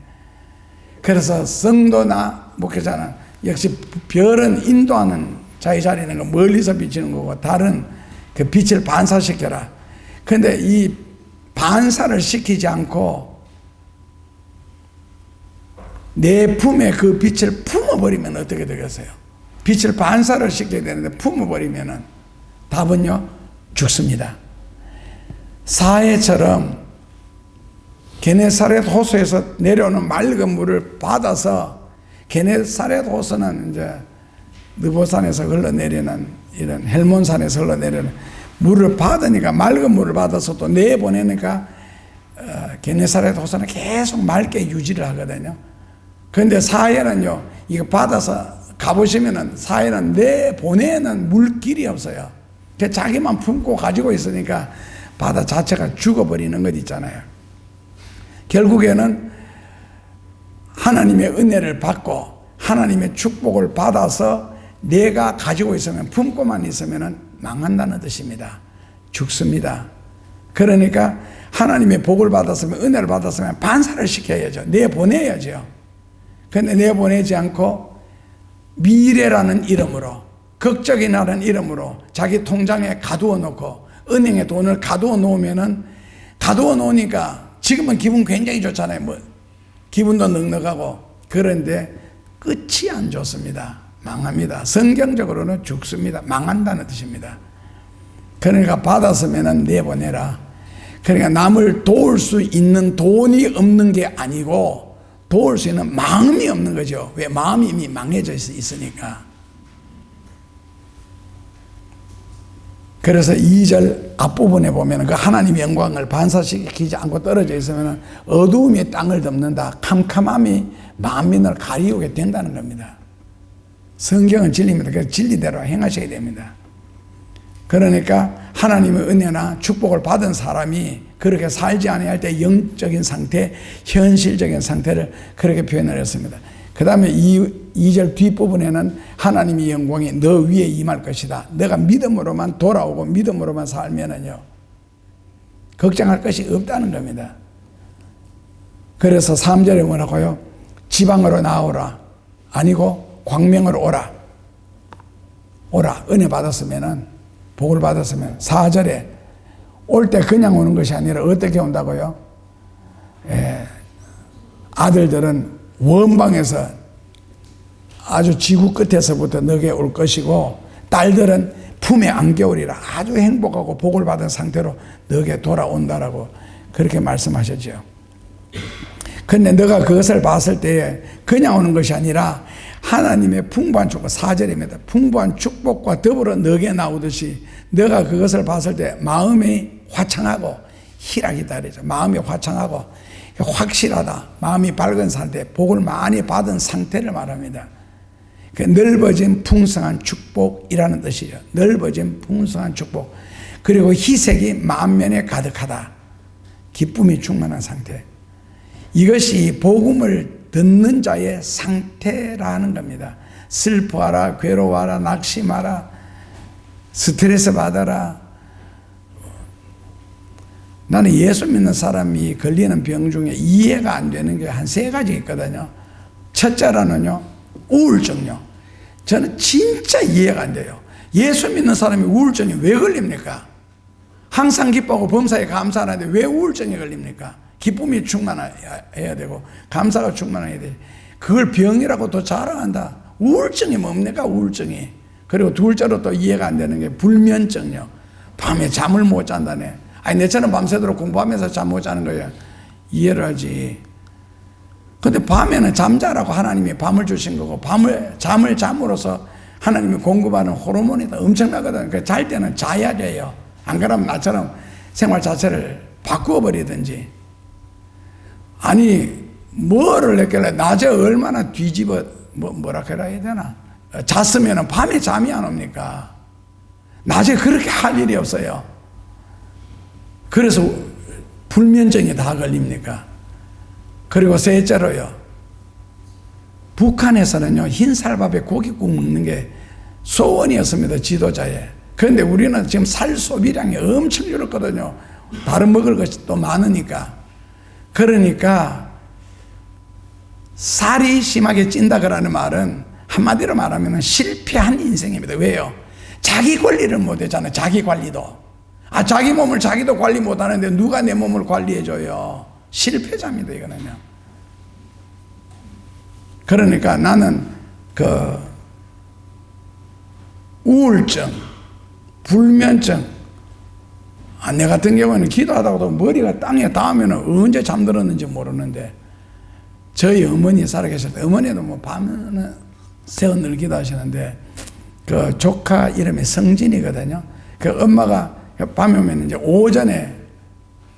그래서 성도나 목회자는 역시 별은 인도하는 자기 자리는 거 멀리서 비치는 거고, 달은 그 빛을 반사시켜라. 그런데 이 반사를 시키지 않고 내 품에 그 빛을 품어버리면 어떻게 되겠어요? 빛을 반사를 시켜야 되는데 품어버리면 답은요 죽습니다. 사해처럼 게네사렛 호수에서 내려오는 맑은 물을 받아서, 게네사렛 호수는 이제 느보산에서 흘러내리는 이런 헬몬산에서 흘러내리는 물을 받으니까, 맑은 물을 받아서 또 내보내니까 게네사렛 호수는 계속 맑게 유지를 하거든요. 그런데 사해는요, 이거 받아서 가보시면은 사해는 내보내는 물길이 없어요. 자기만 품고 가지고 있으니까 바다 자체가 죽어버리는 것 있잖아요. 결국에는 하나님의 은혜를 받고 하나님의 축복을 받아서 내가 가지고 있으면, 품고만 있으면 망한다는 뜻입니다. 죽습니다. 그러니까 하나님의 복을 받았으면, 은혜를 받았으면 반사를 시켜야죠. 내보내야죠. 그런데 내보내지 않고 미래라는 이름으로, 걱정이라는 이름으로 자기 통장에 가두어 놓고, 은행에 돈을 가두어 놓으면은, 가두어 놓으니까 지금은 기분 굉장히 좋잖아요. 뭐 기분도 넉넉하고. 그런데 끝이 안 좋습니다. 망합니다. 성경적으로는 죽습니다. 망한다는 뜻입니다. 그러니까 받았으면 내보내라. 그러니까 남을 도울 수 있는 돈이 없는 게 아니고 도울 수 있는 마음이 없는 거죠. 왜? 마음이 이미 망해져 있으니까. 그래서 2절 앞부분에 보면 그 하나님의 영광을 반사시키지 않고 떨어져 있으면 어두움이 땅을 덮는다. 캄캄함이 만민을 가리우게 된다는 겁니다. 성경은 진리입니다. 그래서 진리대로 행하셔야 됩니다. 그러니까 하나님의 은혜나 축복을 받은 사람이 그렇게 살지 아니할 때 영적인 상태, 현실적인 상태를 그렇게 표현을 했습니다. 그 다음에 2절 뒷부분에는 하나님의 영광이 너 위에 임할 것이다. 내가 믿음으로만 돌아오고 믿음으로만 살면은요 걱정할 것이 없다는 겁니다. 그래서 3절에 뭐라고요? 지방으로 나오라. 아니고 광명으로 오라. 오라. 은혜 받았으면은, 복을 받았으면. 4절에 올 때 그냥 오는 것이 아니라 어떻게 온다고요? 아들들은 원방에서 아주 지구 끝에서부터 너에게 올 것이고, 딸들은 품에 안겨오리라. 아주 행복하고 복을 받은 상태로 너에게 돌아온다라고 그렇게 말씀하셨죠. 그런데 너가 그것을 봤을 때에 그냥 오는 것이 아니라 하나님의 풍부한 축복, 4절입니다. 풍부한 축복과 더불어 너에게 나오듯이 너가 그것을 봤을 때 마음이 화창하고 희락이 다르죠. 마음이 화창하고 확실하다. 마음이 밝은 상태, 복을 많이 받은 상태를 말합니다. 넓어진 풍성한 축복이라는 뜻이죠. 넓어진 풍성한 축복. 그리고 희색이 만면에 가득하다. 기쁨이 충만한 상태. 이것이 복음을 듣는 자의 상태라는 겁니다. 슬퍼하라, 괴로워하라, 낙심하라, 스트레스 받아라. 나는 예수 믿는 사람이 걸리는 병 중에 이해가 안 되는 게 한 3가지 있거든요. 첫째로는요, 우울증요. 저는 진짜 이해가 안 돼요. 예수 믿는 사람이 우울증이 왜 걸립니까? 항상 기뻐하고 범사에 감사하는데 왜 우울증이 걸립니까? 기쁨이 충만해야 되고 감사가 충만해야 돼. 그걸 병이라고 또 자랑한다. 우울증이 뭡니까? 우울증이. 그리고 둘째로 또 이해가 안 되는 게 불면증요. 밤에 잠을 못 잔다네. 아니 내처럼 밤새도록 공부하면서 잠 못 자는 거야. 이해를 하지. 근데 밤에는 잠자라고 하나님이 밤을 주신 거고, 잠을 잠으로써 하나님이 공급하는 호르몬이 엄청나거든. 그러니까 잘 때는 자야 돼요. 안 그러면 나처럼 생활 자체를 바꾸어 버리든지. 아니, 뭐를 했길래 낮에 얼마나 뒤집어, 뭐라 해야 되나? 잤으면 밤에 잠이 안 옵니까? 낮에 그렇게 할 일이 없어요. 그래서 불면증이 다 걸립니까? 그리고 셋째로요, 북한에서는요, 흰쌀밥에 고깃국 먹는 게 소원이었습니다, 지도자에. 그런데 우리는 지금 살 소비량이 엄청 줄었거든요. 다른 먹을 것이 또 많으니까. 그러니까 살이 심하게 찐다 그러는 말은 한마디로 말하면 실패한 인생입니다. 왜요? 자기 관리를 못하잖아요. 자기 관리도. 자기 몸을 자기도 관리 못하는데 누가 내 몸을 관리해줘요? 실패자입니다, 이거는요. 그러니까 나는 우울증, 불면증, 내 같은 경우는 기도하다가도 머리가 땅에 닿으면 언제 잠들었는지 모르는데, 저희 어머니 살아계실 때, 어머니도 뭐 밤에는 새언늘 기도하시는데, 그 조카 이름이 성진이거든요. 그 엄마가 밤에 오면 이제 오전에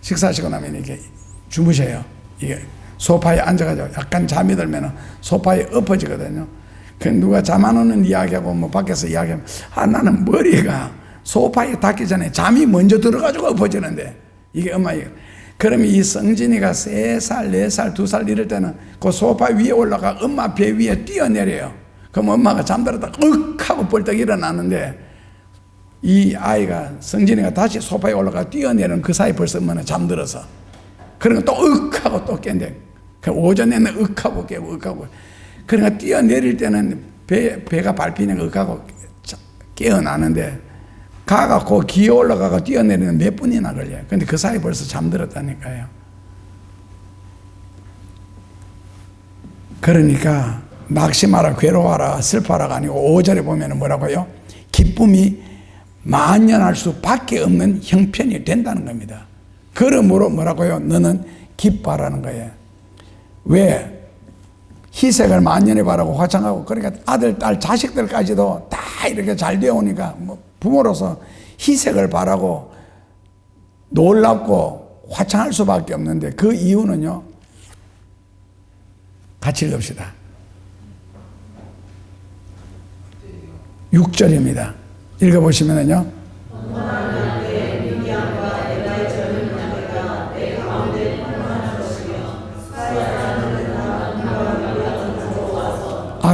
식사하시고 나면 이렇게 주무셔요. 이게 소파에 앉아가지고 약간 잠이 들면 소파에 엎어지거든요. 그 누가 잠 안 오는 이야기하고 뭐 밖에서 이야기하면, 나는 머리가 소파에 닿기 전에 잠이 먼저 들어가지고 엎어지는데, 이게 엄마예요. 그러면 이 성진이가 3살, 4살, 2살 이럴 때는 그 소파 위에 올라가 엄마 배 위에 뛰어내려요. 그럼 엄마가 잠들었다 윽 하고 벌떡 일어나는데, 이 아이가, 성진이가 다시 소파에 올라가 뛰어내리는 그 사이 벌써 엄마는 잠들어서, 그러니까 또 윽 하고 또 깬대. 오전에는 윽 하고 깨고 윽 하고. 그러니까 뛰어내릴 때는 배가 밟히니까 윽 하고 깨어나는데, 가갖고 기어 올라가고 뛰어내리는 몇 분이나 걸려요. 근데 그 사이 벌써 잠들었다니까요. 그러니까 낙심하라, 괴로워하라, 슬퍼하라가 아니고 5절에 보면 뭐라고요? 기쁨이 만연할 수밖에 없는 형편이 된다는 겁니다. 그러므로 뭐라고요? 너는 기뻐하라는 거예요. 왜? 희색을 만연히 바라고 화창하고, 그러니까 아들, 딸, 자식들까지도 다 이렇게 잘 되어 오니까 부모로서 희색을 바라고 놀랍고 화창할 수밖에 없는데, 그 이유는요, 같이 읽읍시다. 6절입니다. 읽어보시면요.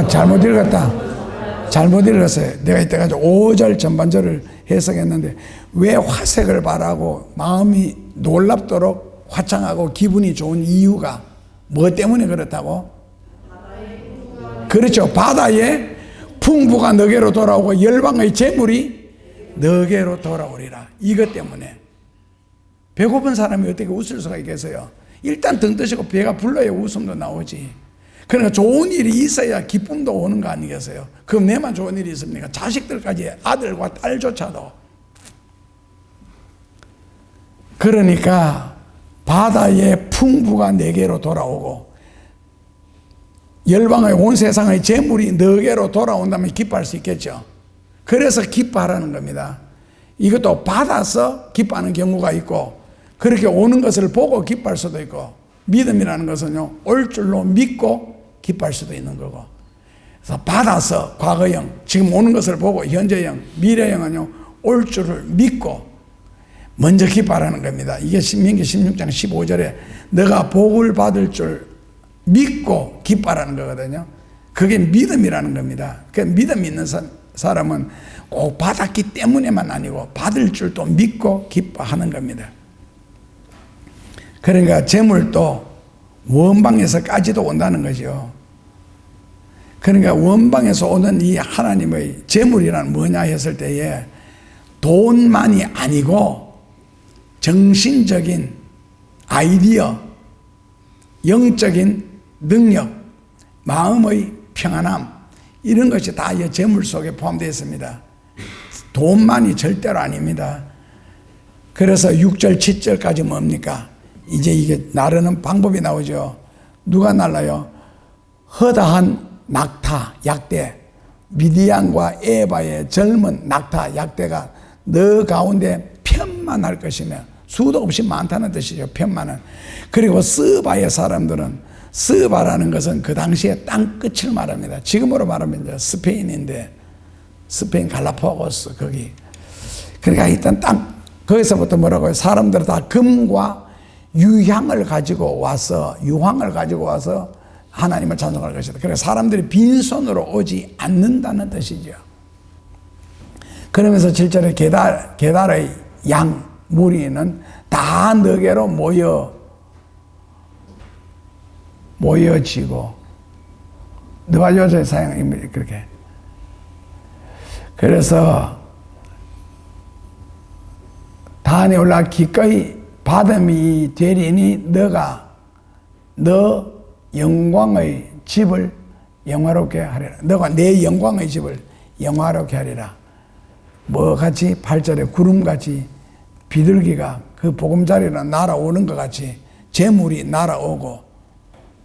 잘못 읽었다. 잘못 읽었어요. 내가 이때까지 5절 전반절을 해석했는데, 왜 화색을 바라고 마음이 놀랍도록 화창하고 기분이 좋은 이유가 뭐 때문에 그렇다고? 그렇죠. 바다의 풍부가 너게로 돌아오고 열방의 재물이 너게로 돌아오리라. 이것 때문에. 배고픈 사람이 어떻게 웃을 수가 있겠어요? 일단 등 뜨시고 배가 불러야 웃음도 나오지. 그러니까 좋은 일이 있어야 기쁨도 오는 거 아니겠어요? 그럼 내만 좋은 일이 있습니까? 자식들까지, 아들과 딸조차도. 그러니까 바다의 풍부가 내게로 돌아오고 열방의 온 세상의 재물이 너게로 돌아온다면 기뻐할 수 있겠죠. 그래서 기뻐하라는 겁니다. 이것도 받아서 기뻐하는 경우가 있고, 그렇게 오는 것을 보고 기뻐할 수도 있고, 믿음이라는 것은요, 올 줄로 믿고 기뻐할 수도 있는 거고. 그래서 받아서 과거형, 지금 오는 것을 보고 현재형, 미래형은요, 올 줄을 믿고 먼저 기뻐하라는 겁니다. 이게 신명기 16장 15절에 너가 복을 받을 줄 믿고 기뻐하라는 거거든요. 그게 믿음이라는 겁니다. 그 믿음 있는 사람은 꼭 받았기 때문에만 아니고 받을 줄도 믿고 기뻐하는 겁니다. 그러니까 재물도 원방에서까지도 온다는 거죠. 그러니까 원방에서 오는 이 하나님의 재물이란 뭐냐 했을 때에 돈만이 아니고 정신적인 아이디어, 영적인 능력, 마음의 평안함, 이런 것이 다 이 재물 속에 포함되어 있습니다. 돈만이 절대로 아닙니다. 그래서 6절, 7절까지 뭡니까? 이제 이게 나르는 방법이 나오죠. 누가 날라요? 허다한 낙타, 약대, 미디안과 에바의 젊은 낙타, 약대가 너 가운데 편만할 것이며, 수도 없이 많다는 뜻이죠. 편만은. 그리고 스바의 사람들은, 스바라는 것은 그 당시에 땅끝을 말합니다. 지금으로 말하면 이제 스페인인데, 스페인 갈라파고스 거기. 그러니까 일단 거기서부터 뭐라고요? 사람들은 다 금과 유황을 가지고 와서 하나님을 찬송할 것이다. 그래서 사람들이 빈손으로 오지 않는다는 뜻이죠. 그러면서 7절에 게달의 양 무리는 다 너게로 모여지고, 너와 여자의 사양이 그렇게. 그래서 단에 올라 기꺼이 받음이 되리니 너 영광의 집을 영화롭게 하리라. 너가 내 영광의 집을 영화롭게 하리라. 뭐같이 8절에 구름같이 비둘기가 그 보금자리로 날아오는 것 같이 재물이 날아오고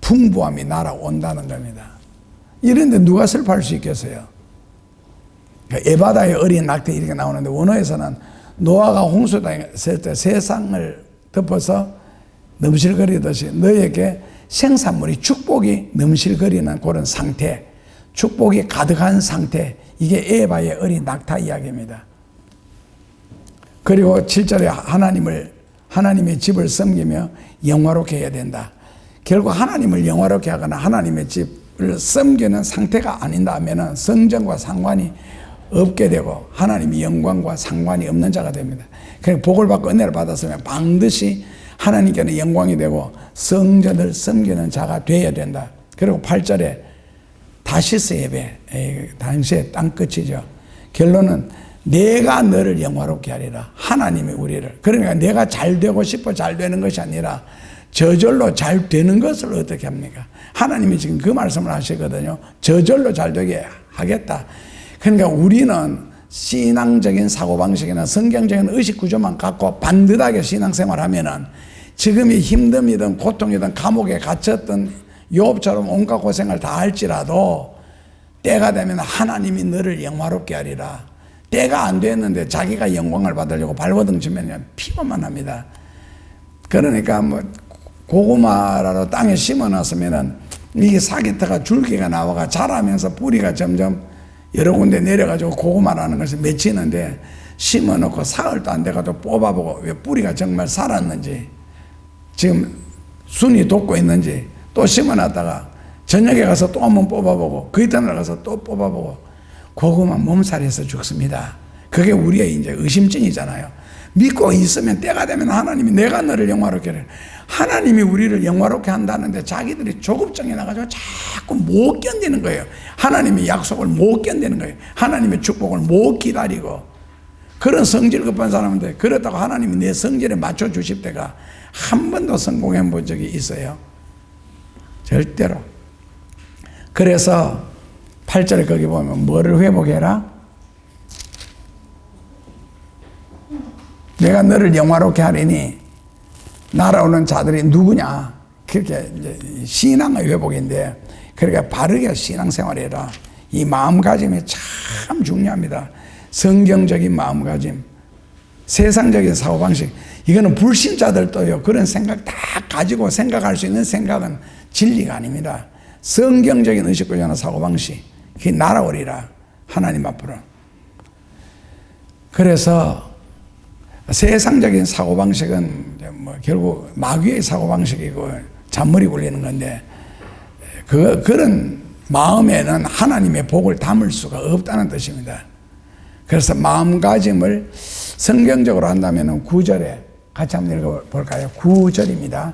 풍부함이 날아온다는 겁니다. 이런데 누가 슬퍼할 수 있겠어요? 에바다의 어린 낙태 이렇게 나오는데, 원어에서는 노아가 홍수에 있을 때 세상을 덮어서 넘실거리듯이 너에게 생산물이, 축복이 넘실거리는 그런 상태, 축복이 가득한 상태, 이게 에바의 어린 낙타 이야기입니다. 그리고 7절에 하나님의 집을 섬기며 영화롭게 해야 된다. 결국 하나님을 영화롭게 하거나 하나님의 집을 섬기는 상태가 아닌다면 성전과 상관이 없게 되고 하나님의 영광과 상관이 없는 자가 됩니다. 그냥 복을 받고 은혜를 받았으면 반드시 하나님께는 영광이 되고 성전을 섬기는 자가 되어야 된다. 그리고 8절에 다시스 예배, 당시의 땅끝이죠. 결론은 내가 너를 영화롭게 하리라. 하나님이 우리를. 그러니까 내가 잘 되고 싶어 잘 되는 것이 아니라 저절로 잘 되는 것을 어떻게 합니까? 하나님이 지금 그 말씀을 하시거든요. 저절로 잘 되게 하겠다. 그러니까 우리는 신앙적인 사고방식이나 성경적인 의식구조만 갖고 반듯하게 신앙생활을 하면은 지금이 힘듦이든 고통이든 감옥에 갇혔던 욥처럼 온갖 고생을 다 할지라도 때가 되면 하나님이 너를 영화롭게 하리라. 때가 안 됐는데 자기가 영광을 받으려고 발버둥 치면 피곤만 합니다. 그러니까 고구마라도 땅에 심어 놨으면은 이게 사기타가 줄기가 나와가 자라면서 뿌리가 점점 여러 군데 내려가지고 고구마라는 것을 맺히는데, 심어 놓고 사흘도 안 돼가지고 뽑아보고 왜 뿌리가 정말 살았는지, 지금 순이 돋고 있는지, 또 심어 놨다가 저녁에 가서 또 한번 뽑아보고 그 이튿날 가서 또 뽑아보고 고구마 몸살에서 죽습니다. 그게 우리의 이제 의심증이잖아요. 믿고 있으면 때가 되면 하나님이 내가 너를 영화롭게 해. 하나님이 우리를 영화롭게 한다는데 자기들이 조급증이 나가지고 자꾸 못 견디는 거예요. 하나님의 약속을 못 견디는 거예요. 하나님의 축복을 못 기다리고. 그런 성질 급한 사람인데 그렇다고 하나님이 내 성질에 맞춰 주실 때가 한 번도 성공해 본 적이 있어요? 절대로. 그래서 8절에 거기 보면 뭐를 회복해라? 내가 너를 영화롭게 하리니 날아오는 자들이 누구냐? 그렇게 이제 신앙의 회복인데, 그러니까 바르게 신앙생활해라. 이 마음가짐이 참 중요합니다. 성경적인 마음가짐, 세상적인 사고방식, 이거는 불신자들도요 그런 생각 다 가지고 생각할 수 있는 생각은 진리가 아닙니다. 성경적인 의식구조나 사고방식, 그게 날아오리라. 하나님 앞으로. 그래서 세상적인 사고방식은 결국 마귀의 사고방식이고 잔머리 굴리는 건데, 그런 마음에는 하나님의 복을 담을 수가 없다는 뜻입니다. 그래서 마음가짐을 성경적으로 한다면 9절에 같이 한번 읽어볼까요? 9절입니다.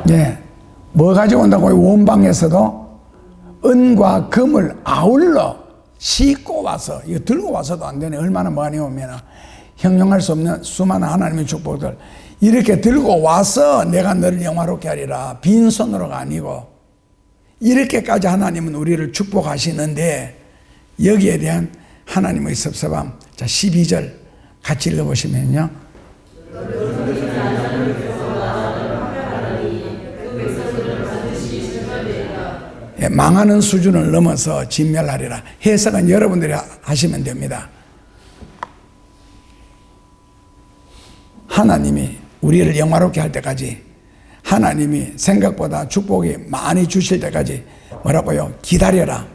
네, 뭐 가지고 온다고? 원방에서도 은과 금을 아울러 싣고 와서, 이거 들고 와서도 안 되네. 얼마나 많이 오면 형용할 수 없는 수많은 하나님의 축복들. 이렇게 들고 와서 내가 너를 영화롭게 하리라. 빈손으로가 아니고 이렇게까지 하나님은 우리를 축복하시는데 여기에 대한 하나님의 섭섭함. 자, 12절 같이 읽어보시면요. 예, 망하는 수준을 넘어서 진멸하리라. 해석은 여러분들이 하시면 됩니다. 하나님이 우리를 영화롭게 할 때까지, 하나님이 생각보다 축복이 많이 주실 때까지 뭐라고요? 기다려라.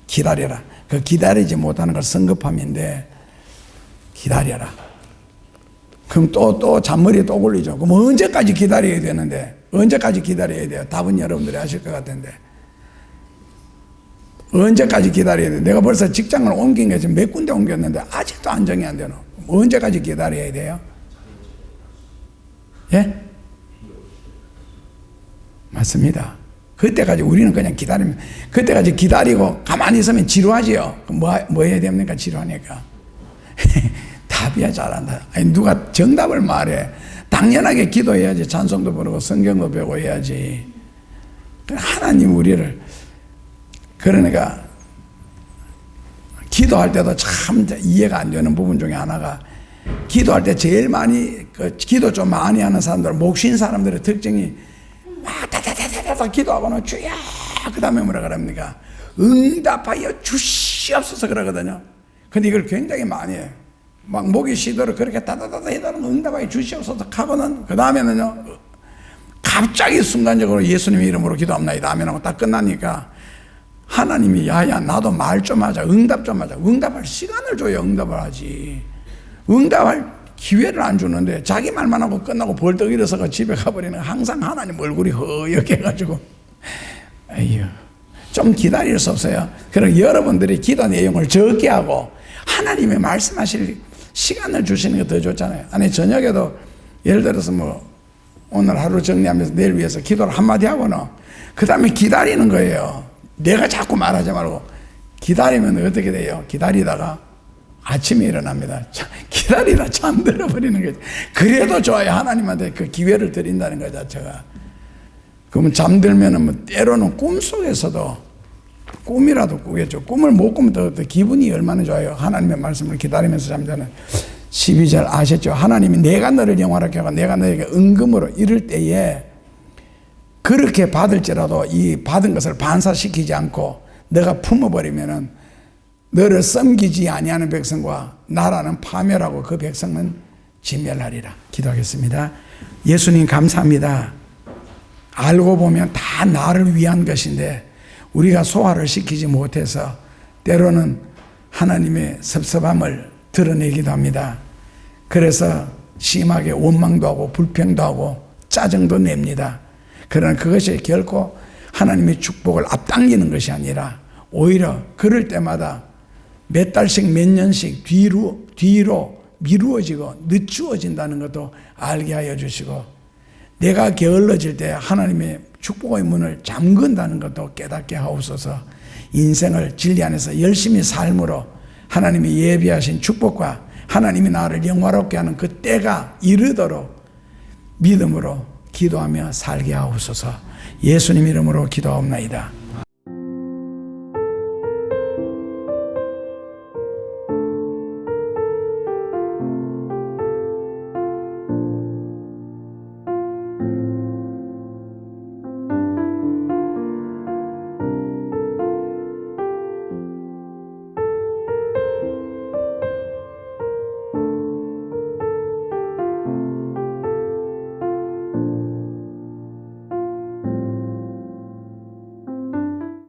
기다려라. 그 기다리지 못하는 걸 성급함인데 기다려라. 그럼 또 잔머리에 또 굴리죠. 그럼 언제까지 기다려야 되는데, 언제까지 기다려야 돼요? 답은 여러분들이 아실 것 같은데 언제까지 기다려야 돼? 내가 벌써 직장을 옮긴 게 지금 몇 군데 옮겼는데 아직도 안정이 안 되노. 언제까지 기다려야 돼요? 예? 맞습니다. 그때까지 우리는 그냥 기다리면, 그때까지 기다리고 가만히 있으면 지루하지요. 뭐 해야 됩니까? 지루하니까. 답이야, 잘한다. 아니, 누가 정답을 말해. 당연하게 기도해야지. 찬송도 부르고 성경도 배우고 해야지. 하나님 우리를, 그러니까 기도할 때도 참 이해가 안 되는 부분 중에 하나가, 기도할 때 제일 많이 기도 좀 많이 하는 사람들, 목신 사람들의 특징이 막 다다다다다 기도하고는 주야, 그 다음에 뭐라 그럽니까? 응답하여 주시옵소서 그러거든요. 근데 이걸 굉장히 많이 해요. 막 목이 쉬도록 그렇게 다다다다 해도는 응답하여 주시옵소서 하고는 그 다음에는요, 갑자기 순간적으로 예수님의 이름으로 기도합니다 아멘 하고 딱 끝나니까 하나님이 야야 나도 말 좀 하자, 응답 좀 하자. 응답할 시간을 줘야 응답을 하지. 응답할 기회를 안 주는데 자기 말만 하고 끝나고 벌떡 일어서가 집에 가버리는, 항상 하나님 얼굴이 허옇게 해가지고 에휴, 좀 기다릴 수 없어요. 그럼 여러분들이 기도 내용을 적게 하고 하나님이 말씀하실 시간을 주시는 게 더 좋잖아요. 아니 저녁에도 예를 들어서 뭐 오늘 하루 정리하면서 내일 위해서 기도를 한마디 하고는 그 다음에 기다리는 거예요. 내가 자꾸 말하지 말고 기다리면 어떻게 돼요? 기다리다가 아침에 일어납니다. 기다리다 잠들어 버리는 거죠. 그래도 좋아요. 하나님한테 그 기회를 드린다는 거 자체가. 그러면 잠들면은 뭐 때로는 꿈속에서도 꿈이라도 꾸겠죠. 꿈을 못 꾸면 더 기분이 얼마나 좋아요. 하나님의 말씀을 기다리면서 잠자는. 12절 아셨죠? 하나님이 내가 너를 영화롭게 하고 내가 너에게 은금으로 이럴 때에 그렇게 받을지라도 이 받은 것을 반사시키지 않고 너가 품어버리면은 너를 섬기지 아니하는 백성과 나라는 파멸하고 그 백성은 진멸하리라. 기도하겠습니다. 예수님 감사합니다. 알고 보면 다 나를 위한 것인데 우리가 소화를 시키지 못해서 때로는 하나님의 섭섭함을 드러내기도 합니다. 그래서 심하게 원망도 하고 불평도 하고 짜증도 냅니다. 그러나 그것이 결코 하나님의 축복을 앞당기는 것이 아니라 오히려 그럴 때마다 몇 달씩 몇 년씩 뒤로 미루어지고 늦추어진다는 것도 알게 하여 주시고, 내가 게을러질 때 하나님의 축복의 문을 잠근다는 것도 깨닫게 하옵소서. 인생을 진리 안에서 열심히 삶으로 하나님이 예비하신 축복과 하나님이 나를 영화롭게 하는 그 때가 이르도록 믿음으로 기도하며 살게 하옵소서. 예수님 이름으로 기도하옵나이다.